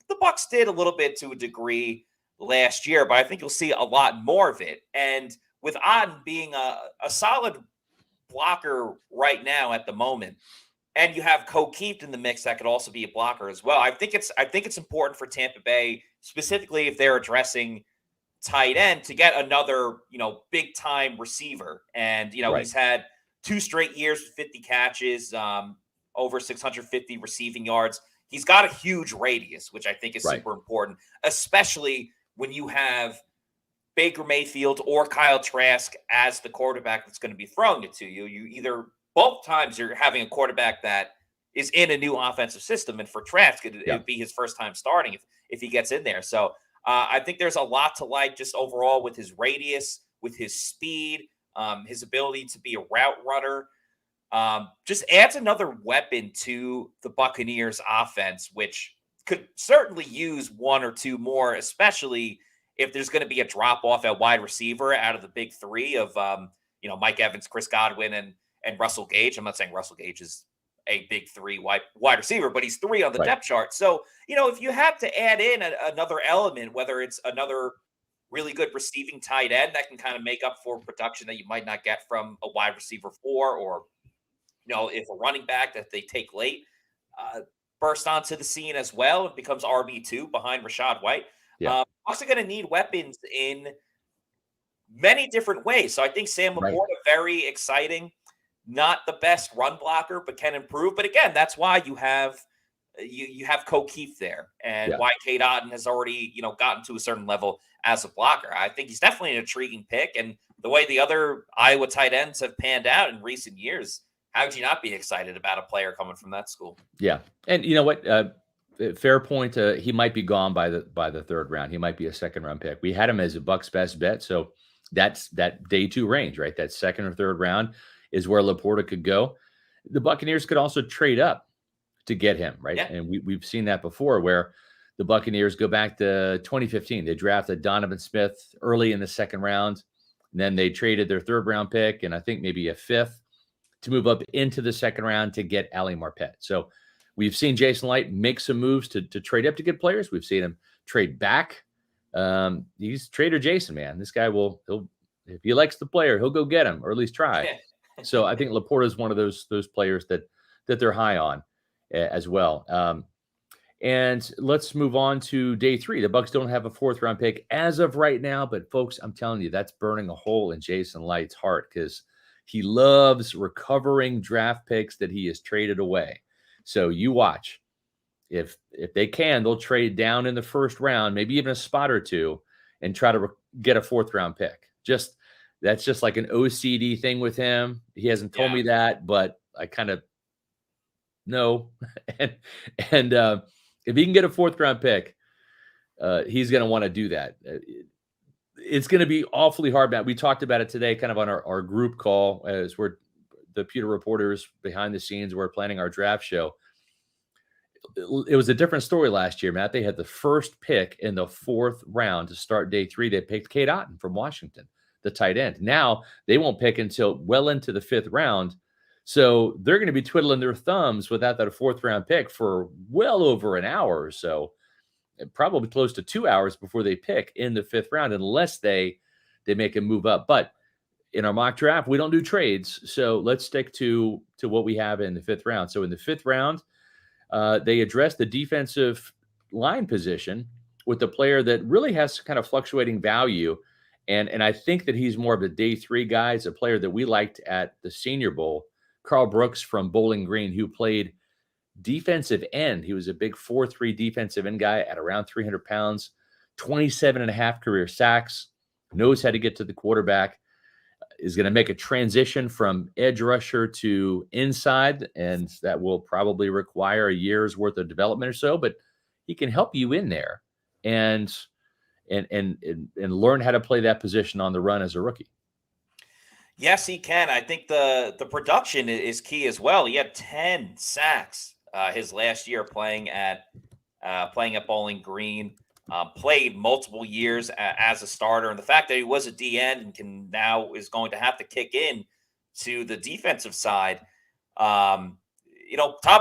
the Bucs did a little bit to a degree last year, but I think you'll see a lot more of it. And with Otton being a solid blocker right now at the moment, and you have Keith in the mix that could also be a blocker as well, I think it's important for Tampa Bay, specifically if they're addressing tight end, to get another, big time receiver. And, he's had 2 straight years with 50 catches, over 650 receiving yards. He's got a huge radius, which I think is super important, especially when you have Baker Mayfield or Kyle Trask as the quarterback that's going to be throwing it to you. Both times you're having a quarterback that is in a new offensive system. And for Trask, it would be his first time starting if he gets in there. So I think there's a lot to like just overall with his radius, with his speed, his ability to be a route runner. Just adds another weapon to the Buccaneers offense, which could certainly use 1 or 2 more, especially if there's going to be a drop off at wide receiver out of the big 3 of, Mike Evans, Chris Godwin, and Russell Gage. I'm not saying Russell Gage is a big 3 wide receiver, but he's 3 on the depth chart. So, if you have to add in another element, whether it's another really good receiving tight end that can kind of make up for production that you might not get from a wide receiver 4, or, if a running back that they take late burst onto the scene as well, it becomes RB2 behind Rachaad White. Also going to need weapons in many different ways. So I think Sam Laporta, very exciting. Not the best run blocker, but can improve. But again, that's why you have Keith there, and why Cade Otton has already gotten to a certain level as a blocker. I think he's definitely an intriguing pick, and the way the other Iowa tight ends have panned out in recent years, how would you not be excited about a player coming from that school? Yeah, and you know what? Fair point. He might be gone by the third round. He might be a second round pick. We had him as a Bucs best bet, so that's that day 2 range, right? That second or third round is where Laporta could go. The Buccaneers could also trade up to get him, right? Yeah. And we've seen that before, where the Buccaneers go back to 2015. They drafted Donovan Smith early in the second round, and then they traded their third round pick and I think maybe a 5th to move up into the second round to get Ali Marpet. So we've seen Jason Licht make some moves to trade up to get players. We've seen him trade back. He's Trader Jason, man. This guy if he likes the player, he'll go get him, or at least try. So I think Laporta is one of those players that they're high on as well. And let's move on to day 3. The Bucs don't have a 4th round pick as of right now, but folks, I'm telling you, that's burning a hole in Jason Licht's heart, because he loves recovering draft picks that he has traded away. So you watch. If they can, they'll trade down in the first round, maybe even a spot or 2, and try to get a 4th round pick. That's just like an OCD thing with him. He hasn't told me that, but I kind of know. and if he can get a 4th round pick, he's going to want to do that. It's going to be awfully hard, Matt. We talked about it today, kind of on our group call, as we're the Pewter reporters behind the scenes. We're planning our draft show. It was a different story last year, Matt. They had the first pick in the 4th round to start day 3. They picked Cade Otton from Washington, the tight end. Now they won't pick until well into the 5th round. So they're going to be twiddling their thumbs without that 4th round pick for well over an hour or so. probably close to 2 hours before they pick in the 5th round, unless they make a move up. But in our mock draft, we don't do trades, so let's stick to what we have in the 5th round. So in the 5th round, they address the defensive line position with a player that really has kind of fluctuating value. And I think that he's more of a day 3 guy. He's a player that we liked at the Senior Bowl, Carl Brooks from Bowling Green, who played defensive end. He was a big 4'3" defensive end guy at around 300 pounds, 27 and a half career sacks, knows how to get to the quarterback, is going to make a transition from edge rusher to inside, and that will probably require a year's worth of development or so, but he can help you in there and learn how to play that position on the run as a rookie. Yes, he can. I think the production is key as well. He had 10 sacks his last year playing at Bowling Green. Played multiple years as a starter, and the fact that he was a DN and is going to have to kick in to the defensive side. Todd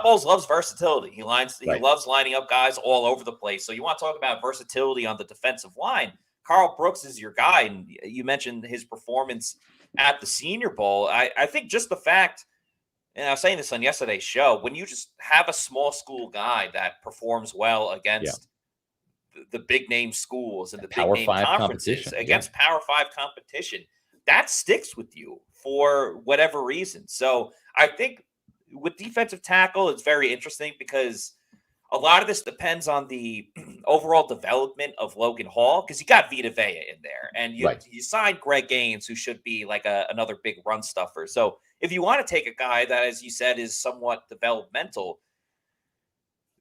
Bowles loves versatility. He loves lining up guys all over the place. So you want to talk about versatility on the defensive line. Carl Brooks is your guy, and you mentioned his performance at the Senior Bowl. I think just the fact, and I was saying this on yesterday's show, when you just have a small school guy that performs well against the big name schools and the Power big name 5 conferences against Power 5 competition, that sticks with you for whatever reason. So I think with defensive tackle, it's very interesting because a lot of this depends on the overall development of Logan Hall, because you got Vita Vea in there, and you signed Greg Gaines, who should be like another big run stuffer. So if you want to take a guy that, as you said, is somewhat developmental,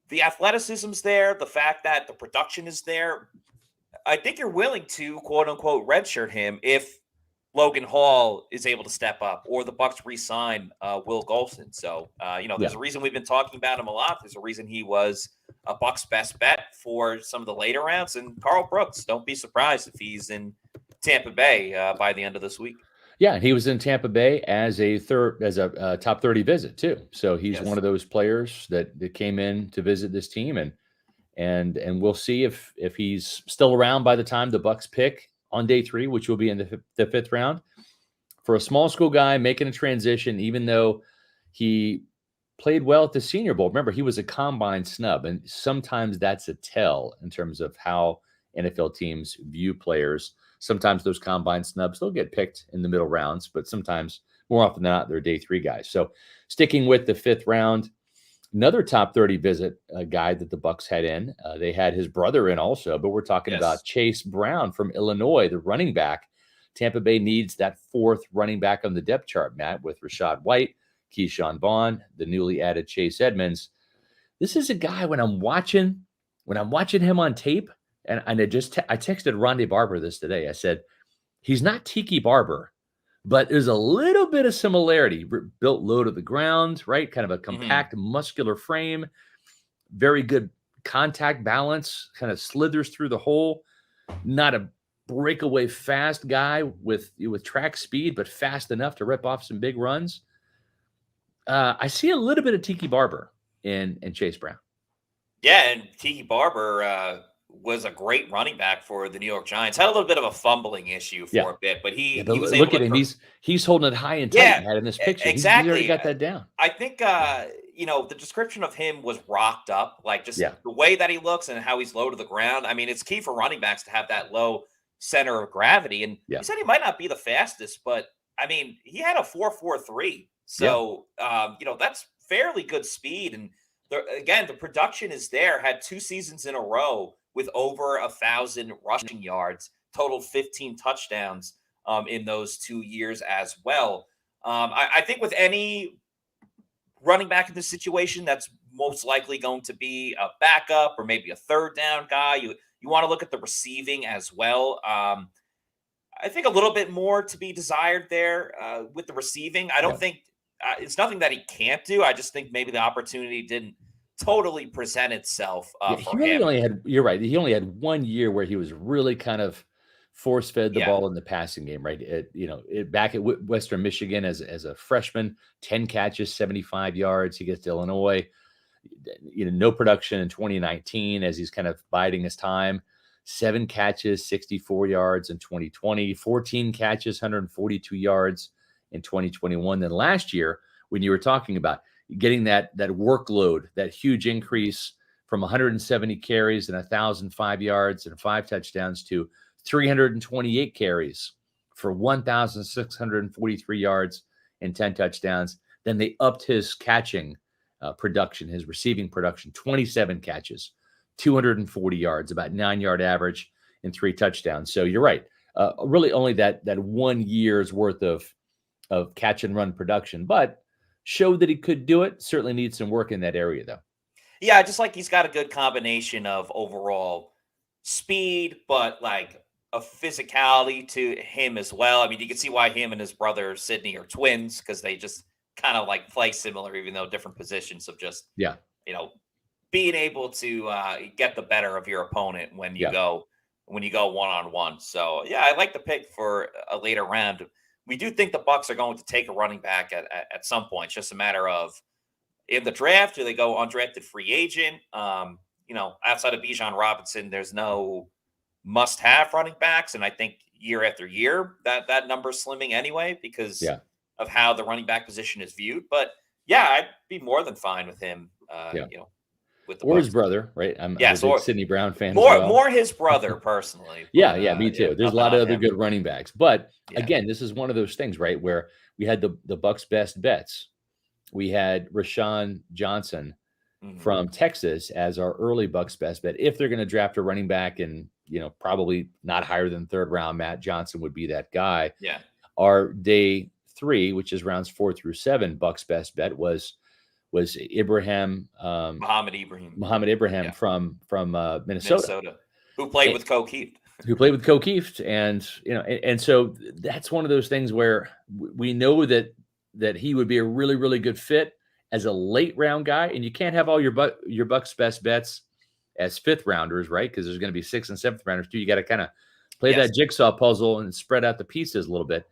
the athleticism's there, the fact that the production is there, I think you're willing to, quote unquote, redshirt him if Logan Hall is able to step up or the Bucs re-sign Will Golson. So, there's a reason we've been talking about him a lot. There's a reason he was a Bucs best bet for some of the later rounds. And Carl Brooks, don't be surprised if he's in Tampa Bay by the end of this week. Yeah, and he was in Tampa Bay as a top 30 visit too. So he's one of those players that came in to visit this team, and we'll see if he's still around by the time the Bucs pick on day 3, which will be in the 5th round. For a small school guy making a transition, even though he played well at the Senior Bowl, remember he was a combine snub, and sometimes that's a tell in terms of how NFL teams view players. Sometimes those combine snubs, they'll get picked in the middle rounds, but sometimes, more often than not, they're day 3 guys. So sticking with the 5th round, another top 30 visit guy that the Bucs had in. They had his brother in also, but we're talking about Chase Brown from Illinois, the running back. Tampa Bay needs that 4th running back on the depth chart, Matt, with Rashad White, Keyshawn Vaughn, the newly added Chase Edmonds. This is a guy when I'm watching him on tape, and I texted Rondé Barber this today. I said, he's not Tiki Barber, but there's a little bit of similarity. Built low to the ground, right? Kind of a compact, muscular frame, very good contact balance, kind of slithers through the hole. Not a breakaway fast guy with track speed, but fast enough to rip off some big runs. I see a little bit of Tiki Barber in Chase Brown. Yeah, and Tiki Barber was a great running back for the New York Giants. Had a little bit of a fumbling issue for a bit, but he was able to look at him. He's holding it high and tight in this picture. Exactly. He's already got that down. I think the description of him was rocked up, like just the way that he looks and how he's low to the ground. I mean, it's key for running backs to have that low center of gravity. And he said he might not be the fastest, but I mean, he had a 4.43. So that's fairly good speed. And the production is there. Had 2 seasons in a row with over 1,000 rushing yards, total 15 touchdowns in those 2 years as well. I think with any running back in this situation, that's most likely going to be a backup or maybe a 3rd down guy. You want to look at the receiving as well. I think a little bit more to be desired there with the receiving. I don't think it's nothing that he can't do. I just think maybe the opportunity didn't totally present itself for him. You're right. He only had 1 year where he was really kind of force-fed the ball in the passing game, right? Back at Western Michigan as a freshman, 10 catches, 75 yards. He gets to Illinois. no production in 2019 as he's kind of biding his time. 7 catches, 64 yards in 2020, 14 catches, 142 yards in 2021. Then last year, when you were talking about getting that workload, that huge increase from 170 carries and 1,005 yards and 5 touchdowns to 328 carries for 1,643 yards and 10 touchdowns. Then they upped his catching production, his receiving production, 27 catches, 240 yards, about 9-yard average, and 3 touchdowns. So you're right. Really only that 1 year's worth of catch and run production, but showed that he could do it. Certainly needs some work in that area, though. Yeah, just like he's got a good combination of overall speed, but like a physicality to him as well. I mean, you can see why him and his brother Sydney are twins, because they just kind of like play similar, even though different positions of just, being able to get the better of your opponent when you go one-on-one. So yeah, I like the pick for a later round. We do think the Bucs are going to take a running back at some point. It's just a matter of in the draft, do they go undrafted free agent? Outside of Bijan Robinson, there's no must-have running backs, and I think year after year that number's slimming anyway because of how the running back position is viewed. But yeah, I'd be more than fine with him. With the or Bucs. His brother, right? I'm a big Sidney Brown fan. More his brother personally. But, me too. There's a lot of other good running backs, but again, this is one of those things, right, where we had the Bucs' best bets. We had Rashawn Johnson from Texas as our early Bucs best bet. If they're going to draft a running back, and probably not higher than 3rd round, Matt Johnson would be that guy. Yeah. Our day 3, which is rounds 4 through 7, Bucs' best bet was Muhammad Ibrahim from Minnesota, who played with O'Keefe, and so that's one of those things where we know that he would be a really, really good fit as a late round guy, and you can't have all your Bucs' best bets as 5th rounders, right? Because there's going to be 6th and 7th rounders too. You got to kind of play that jigsaw puzzle and spread out the pieces a little bit.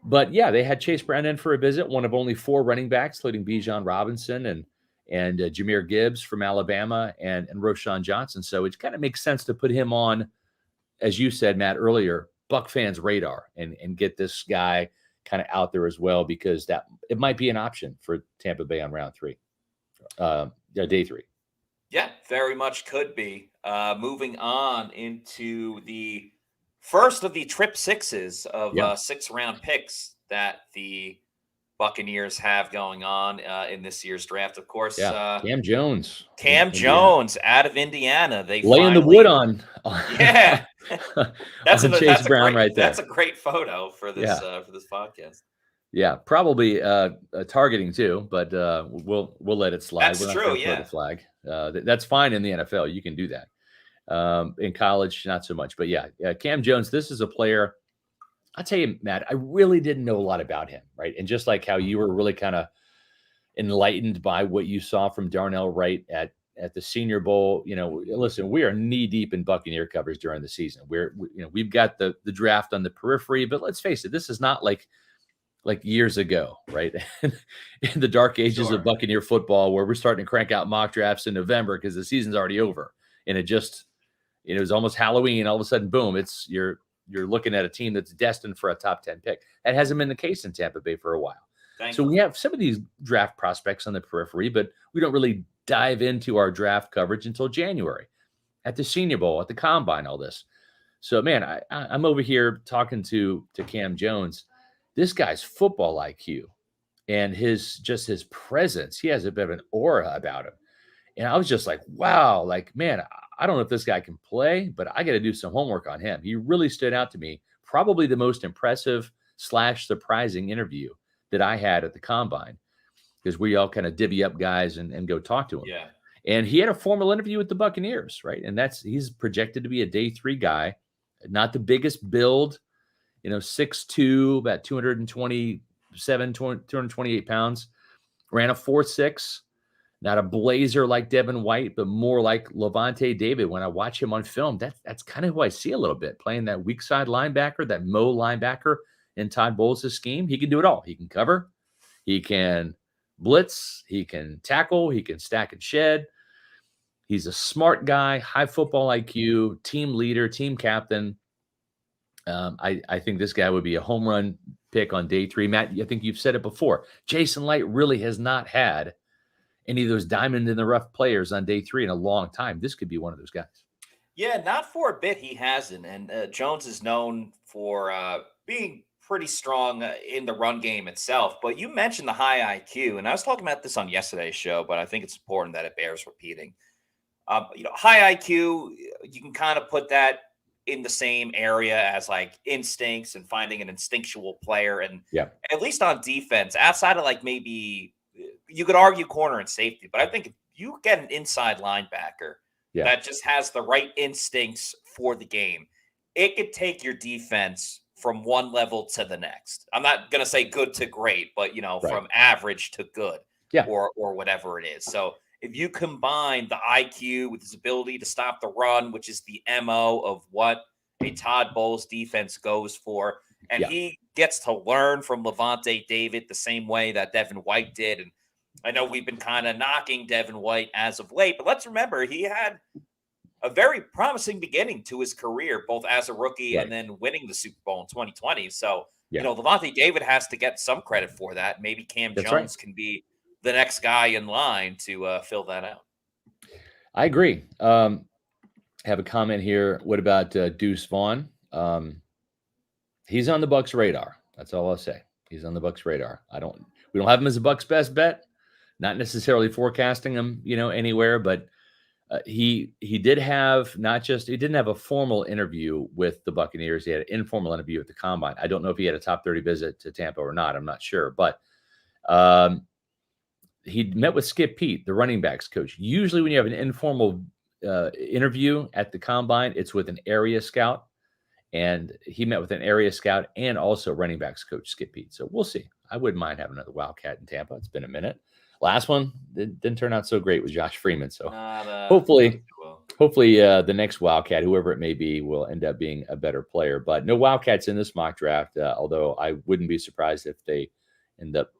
But yeah, they had Chase Brown in for a visit, one of only 4 running backs, including Bijan Robinson and Jahmyr Gibbs from Alabama and Rashawn Johnson. So it kind of makes sense to put him on, as you said, Matt, earlier, Buck fans' radar and get this guy kind of out there as well, because that it might be an option for Tampa Bay on round 3, day 3. Yeah, very much could be. Moving on into the first of the trip sixes of 6-round picks that the Buccaneers have going on in this year's draft. Of course, Cam Jones. Jones out of Indiana. They laying the wood on. Yeah, that's Chase Brown right there. That's a great photo for this podcast. Yeah, probably targeting too, but we'll let it slide. That's true. Yeah, the flag. That's fine in the NFL. You can do that. In college, not so much, but Cam Jones, this is a player. I'll tell you, Matt, I really didn't know a lot about him, right? And just like how you were really kind of enlightened by what you saw from Darnell Wright at the Senior Bowl, listen, we are knee deep in Buccaneer coverage during the season. We've got the draft on the periphery, but let's face it, this is not like years ago, right? In the dark ages of Buccaneer football, where we're starting to crank out mock drafts in November because the season's already over, and it was almost Halloween. All of a sudden, boom! You're looking at a team that's destined for a top 10 pick. That hasn't been the case in Tampa Bay for a while. We have some of these draft prospects on the periphery, but we don't really dive into our draft coverage until January at the Senior Bowl, at the Combine, all this. So, man, I'm over here talking to Cam Jones. This guy's football IQ and his presence, he has a bit of an aura about him. And I was just like, wow, man, I don't know if this guy can play, but I got to do some homework on him. He really stood out to me. Probably the most impressive / surprising interview that I had at the Combine, because we all kind of divvy up guys and go talk to him. Yeah. And he had a formal interview with the Buccaneers, right? And he's projected to be a day 3 guy, not the biggest build, 6'2", about 228 pounds, ran a 4.6. Not a blazer like Devin White, but more like Levante David. When I watch him on film, that's kind of who I see a little bit, playing that weak side linebacker, that Mo linebacker in Todd Bowles' scheme. He can do it all. He can cover. He can blitz, he can tackle, he can stack and shed. He's a smart guy, high football IQ, team leader, team captain. I think this guy would be a home run pick on day 3. Matt, I think you've said it before. Jason Licht really has not had any of those diamond in the rough players on day 3 in a long time. This could be one of those guys. Yeah, not for a bit he hasn't. And Jones is known for being pretty strong in the run game itself. But you mentioned the high IQ, and I was talking about this on yesterday's show, but I think it's important that it bears repeating. High IQ, you can kind of put that in the same area as like instincts and finding an instinctual player. And at least on defense, outside of like maybe you could argue corner and safety, but I think if you get an inside linebacker that just has the right instincts for the game, it could take your defense from one level to the next. I'm not going to say good to great, but from average to good or whatever it is. So if you combine the IQ with his ability to stop the run, which is the MO of what a Todd Bowles defense goes for, and he gets to learn from Levante David the same way that Devin White did. And I know we've been kind of knocking Devin White as of late, but let's remember he had a very promising beginning to his career, both as a rookie and then winning the Super Bowl in 2020. So, Levante David has to get some credit for that. Maybe Cam Jones can be the next guy in line to fill that out. I agree. I have a comment here. What about Deuce Vaughn? He's on the Bucs radar. That's all I'll say. He's on the Bucs radar. We don't have him as a Bucs best bet. Not necessarily forecasting him, anywhere, but he didn't have a formal interview with the Buccaneers. He had an informal interview at the Combine. I don't know if he had a top 30 visit to Tampa or not. I'm not sure, but he met with Skip Peete, the running backs coach. Usually when you have an informal interview at the Combine, it's with an area scout, and he met with an area scout and also running backs coach Skip Peete. So we'll see. I wouldn't mind having another Wildcat in Tampa. It's been a minute. Last one didn't turn out so great with Josh Freeman. So hopefully the next Wildcat, whoever it may be, will end up being a better player. But no Wildcats in this mock draft, although I wouldn't be surprised if they end up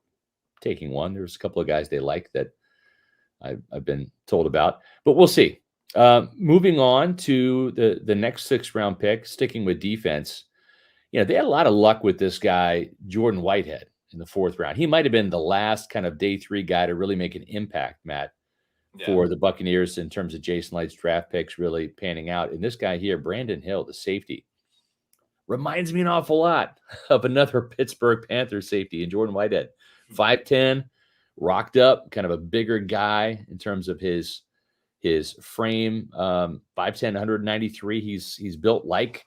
taking one. There's a couple of guys they like that I've been told about. But we'll see. Moving on to the next 6th-round pick, sticking with defense. They had a lot of luck with this guy, Jordan Whitehead, in the 4th round. He might have been the last kind of day 3 guy to really make an impact, Matt, for the Buccaneers in terms of Jason Light's draft picks really panning out. And this guy here, Brandon Hill, the safety, reminds me an awful lot of another Pittsburgh Panthers safety in Jordan Whitehead. 5'10", rocked up, kind of a bigger guy in terms of his frame. 5'10", 193. He's built like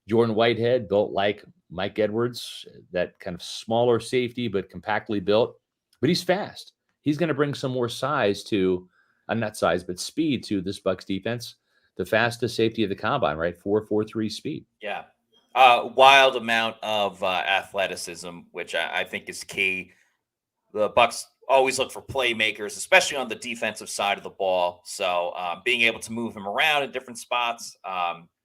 Jordan Whitehead, built like Mike Edwards, that kind of smaller safety, but compactly built. But he's fast. He's going to bring some more size to, not size, but speed to this Bucs defense. The fastest safety of the Combine, right? 4.43 speed. Yeah. Wild amount of athleticism, which I think is key. The Bucs always look for playmakers, especially on the defensive side of the ball. So being able to move him around in different spots,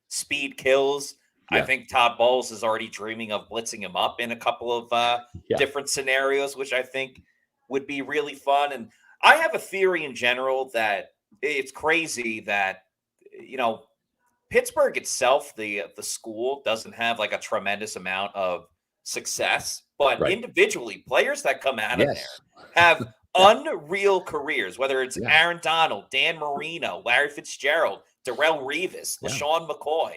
speed kills. I think Todd Bowles is already dreaming of blitzing him up in a couple of different scenarios, which I think would be really fun. And I have a theory in general that it's crazy that, Pittsburgh itself, the school, doesn't have like a tremendous amount of success, but individually, players that come out of there have unreal careers, whether it's Aaron Donald, Dan Marino, Larry Fitzgerald, Darrelle Revis, LaShawn McCoy.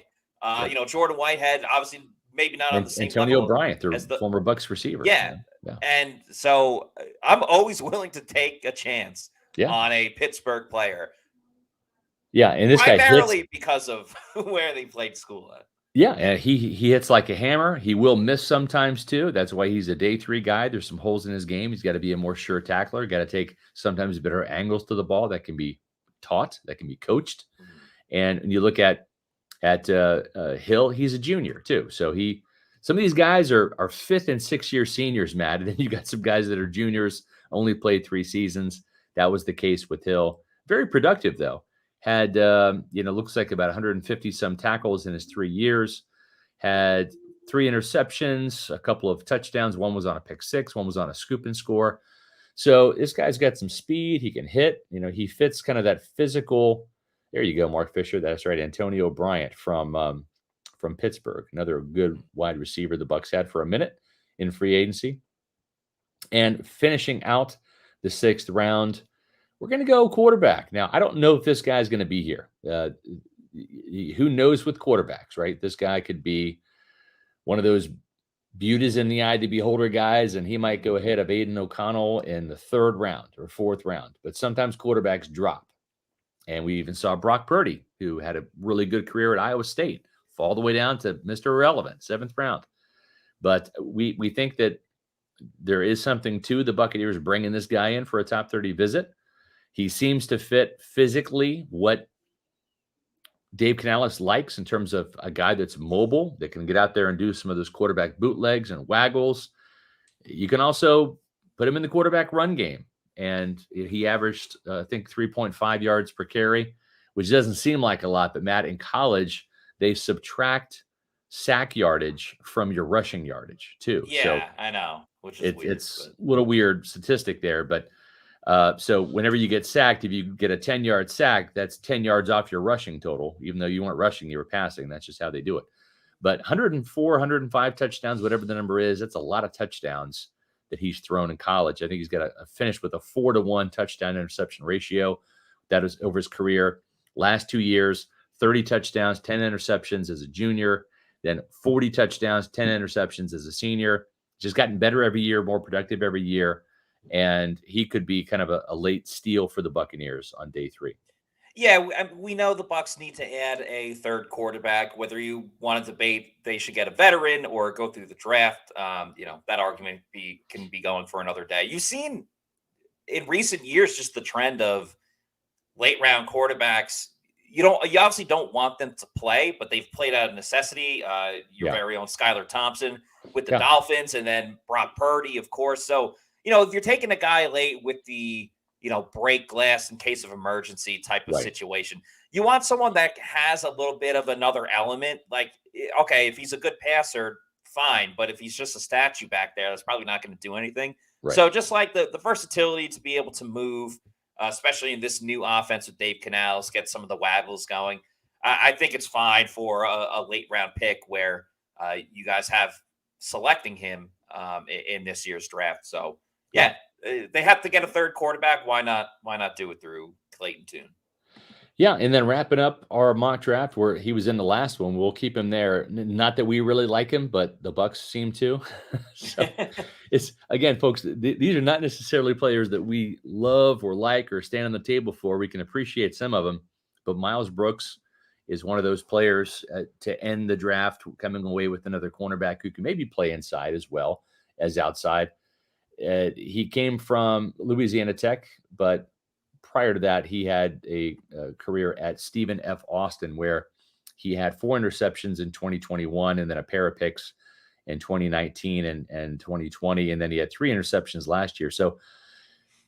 Jordan Whitehead, obviously, maybe not on the same Antonio level Bryant, the former Bucs receiver. Yeah. And so I'm always willing to take a chance on a Pittsburgh player. Yeah, and this guy primarily because of where they played school at. Yeah, and he hits like a hammer. He will miss sometimes too. That's why he's a day 3 guy. There's some holes in his game. He's got to be a more sure tackler. Got to take sometimes better angles to the ball. That can be taught. That can be coached. And when you look at Hill, he's a junior too. So some of these guys are 5th and 6th year seniors, Matt. And then you got some guys that are juniors, only played 3 seasons. That was the case with Hill. Very productive though. Had, looks like about 150 some tackles in his 3 years. Had 3 interceptions, a couple of touchdowns. One was on a pick 6. One was on a scoop and score. So this guy's got some speed. He can hit. He fits kind of that physical. There you go, Mark Fisher. That's right, Antonio Bryant from Pittsburgh, another good wide receiver the Bucs had for a minute in free agency. And finishing out the 6th round, we're going to go quarterback. Now, I don't know if this guy's going to be here. Who knows with quarterbacks, right? This guy could be one of those beauties in the eye of the beholder guys, and he might go ahead of Aiden O'Connell in the 3rd round or 4th round. But sometimes quarterbacks drop. And we even saw Brock Purdy, who had a really good career at Iowa State, fall all the way down to Mr. Irrelevant, 7th round. But we think that there is something to the Buccaneers bringing this guy in for a top 30 visit. He seems to fit physically what Dave Canales likes in terms of a guy that's mobile, that can get out there and do some of those quarterback bootlegs and waggles. You can also put him in the quarterback run game. And he averaged, I think, 3.5 yards per carry, which doesn't seem like a lot. But, Matt, in college, they subtract sack yardage from your rushing yardage, too. Yeah, so I know, which is weird. It's a little weird statistic there. But so whenever you get sacked, if you get a 10-yard sack, that's 10 yards off your rushing total. Even though you weren't rushing, you were passing. That's just how they do it. But 104, 105 touchdowns, whatever the number is, that's a lot of touchdowns that he's thrown in college. I think he's got a finish with a 4-to-1 touchdown interception ratio. That is over his career. Last 2 years, 30 touchdowns, 10 interceptions as a junior, then 40 touchdowns, 10 interceptions as a senior. Just gotten better every year, more productive every year. And he could be kind of a late steal for the Buccaneers on day 3. Yeah, we know the Bucs need to add a 3rd quarterback. Whether you want to debate they should get a veteran or go through the draft, that argument can be going for another day. You've seen in recent years just the trend of late round quarterbacks. You obviously don't want them to play, but they've played out of necessity. Your very own Skylar Thompson with the Dolphins, and then Brock Purdy, of course. So if you're taking a guy late with the break glass in case of emergency type of situation, you want someone that has a little bit of another element. Like, okay, if he's a good passer, fine. But if he's just a statue back there, that's probably not going to do anything. Right. So just like the versatility to be able to move, especially in this new offense with Dave Canales, get some of the waggles going. I think it's fine for a late round pick where you guys have selecting him in this year's draft. So yeah. They have to get a 3rd quarterback. Why not do it through Clayton Tune? Yeah, and then wrapping up our mock draft where he was in the last one, we'll keep him there. Not that we really like him, but the Bucs seem to. So it's, again, folks, these are not necessarily players that we love or like or stand on the table for. We can appreciate some of them, but Miles Brooks is one of those players to end the draft, coming away with another cornerback who can maybe play inside as well as outside. He came from Louisiana Tech, but prior to that, he had a career at Stephen F. Austin, where he had 4 interceptions in 2021 and then a pair of picks in 2019 and 2020. And then he had 3 interceptions last year. So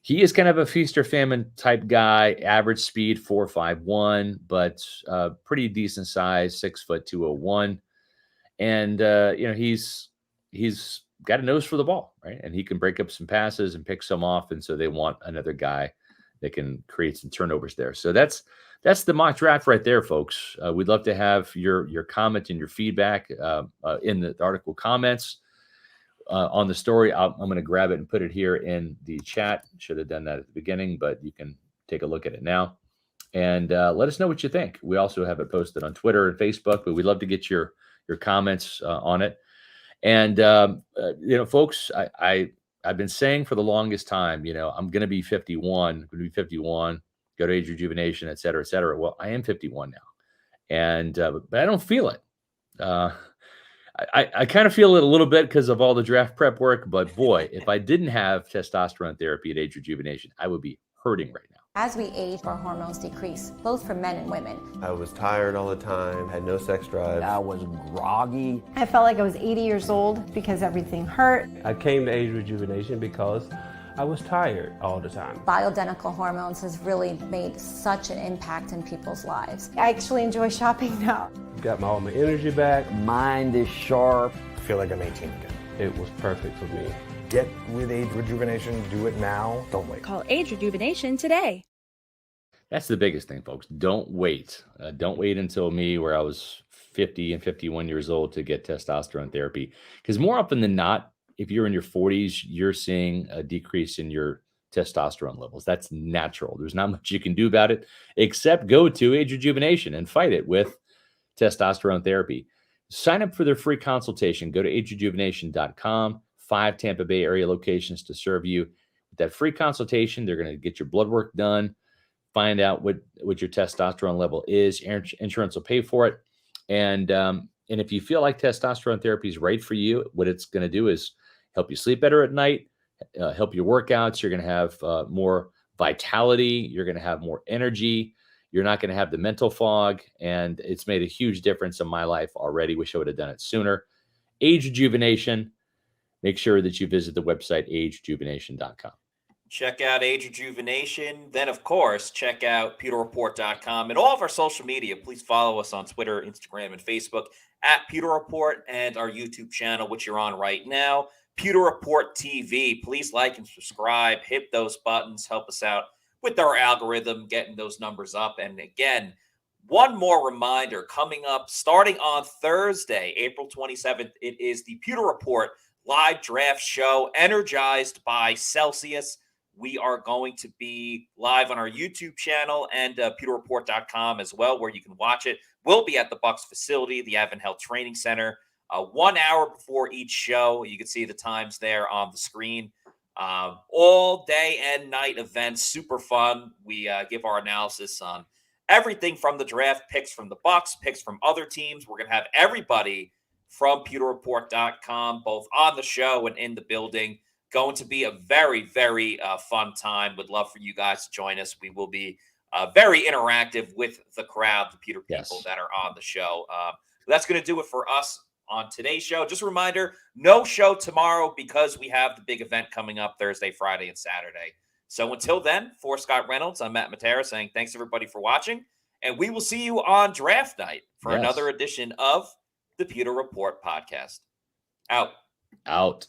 he is kind of a feast or famine type guy, average speed 4.51, but pretty decent size, 6'201". And, he's got a nose for the ball, right? And he can break up some passes and pick some off. And so they want another guy that can create some turnovers there. So that's the mock draft right there, folks. We'd love to have your comment and your feedback in the article comments on the story. I'm going to grab it and put it here in the chat. Should have done that at the beginning, but you can take a look at it now. And let us know what you think. We also have it posted on Twitter and Facebook, but we'd love to get your comments on it. And, folks, I've been saying for the longest time, I'm going to be 51, go to age rejuvenation, et cetera, et cetera. Well, I am 51 now. And, but I don't feel it. I kind of feel it a little bit because of all the draft prep work. But boy, if I didn't have testosterone therapy at age rejuvenation, I would be hurting right now. As we age, our hormones decrease, both for men and women. I was tired all the time, had no sex drive. I was groggy. I felt like I was 80 years old because everything hurt. I came to age rejuvenation because I was tired all the time. Bioidentical hormones has really made such an impact in people's lives. I actually enjoy shopping now. Got all my energy back. Mind is sharp. I feel like I'm 18 again. It was perfect for me. Get with Age Rejuvenation. Do it now. Don't wait. Call Age Rejuvenation today. That's the biggest thing, folks. Don't wait. Don't wait until me, where I was 50 and 51 years old, to get testosterone therapy. Because more often than not, if you're in your 40s, you're seeing a decrease in your testosterone levels. That's natural. There's not much you can do about it except go to Age Rejuvenation and fight it with testosterone therapy. Sign up for their free consultation. Go to agerejuvenation.com. 5 Tampa Bay area locations to serve you. With that free consultation, they're going to get your blood work done, find out what your testosterone level is. Insurance will pay for it. And if you feel like testosterone therapy is right for you, what it's going to do is help you sleep better at night, help your workouts. You're going to have more vitality. You're going to have more energy. You're not going to have the mental fog. And it's made a huge difference in my life already. Wish I would have done it sooner. Age Rejuvenation. Make sure that you visit the website, agerejuvenation.com. Check out Age Rejuvenation. Then, of course, check out pewterreport.com and all of our social media. Please follow us on Twitter, Instagram, and Facebook at Pewter Report, and our YouTube channel, which you're on right now, Pewter Report TV. Please like and subscribe. Hit those buttons. Help us out with our algorithm, getting those numbers up. And again, one more reminder coming up starting on Thursday, April 27th. It is the Pewter Report live draft show, energized by Celsius. We are going to be live on our YouTube channel and pewterreport.com as well, where you can watch it. We'll be at the Bucs facility, the Advent Health Training Center, 1 hour before each show. You can see the times there on the screen. All day and night events, super fun. We give our analysis on everything from the draft, picks from the Bucs, picks from other teams. We're going to have everybody from pewterreport.com, both on the show and in the building. Going to be a very, very fun time. Would love for you guys to join us. We will be very interactive with the crowd, the Pewter people that are on the show. That's going to do it for us on today's show. Just a reminder, no show tomorrow because we have the big event coming up Thursday, Friday, and Saturday. So until then, for Scott Reynolds, I'm Matt Matera saying thanks, everybody, for watching. And we will see you on draft night for another edition of the Pewter Report podcast. Out.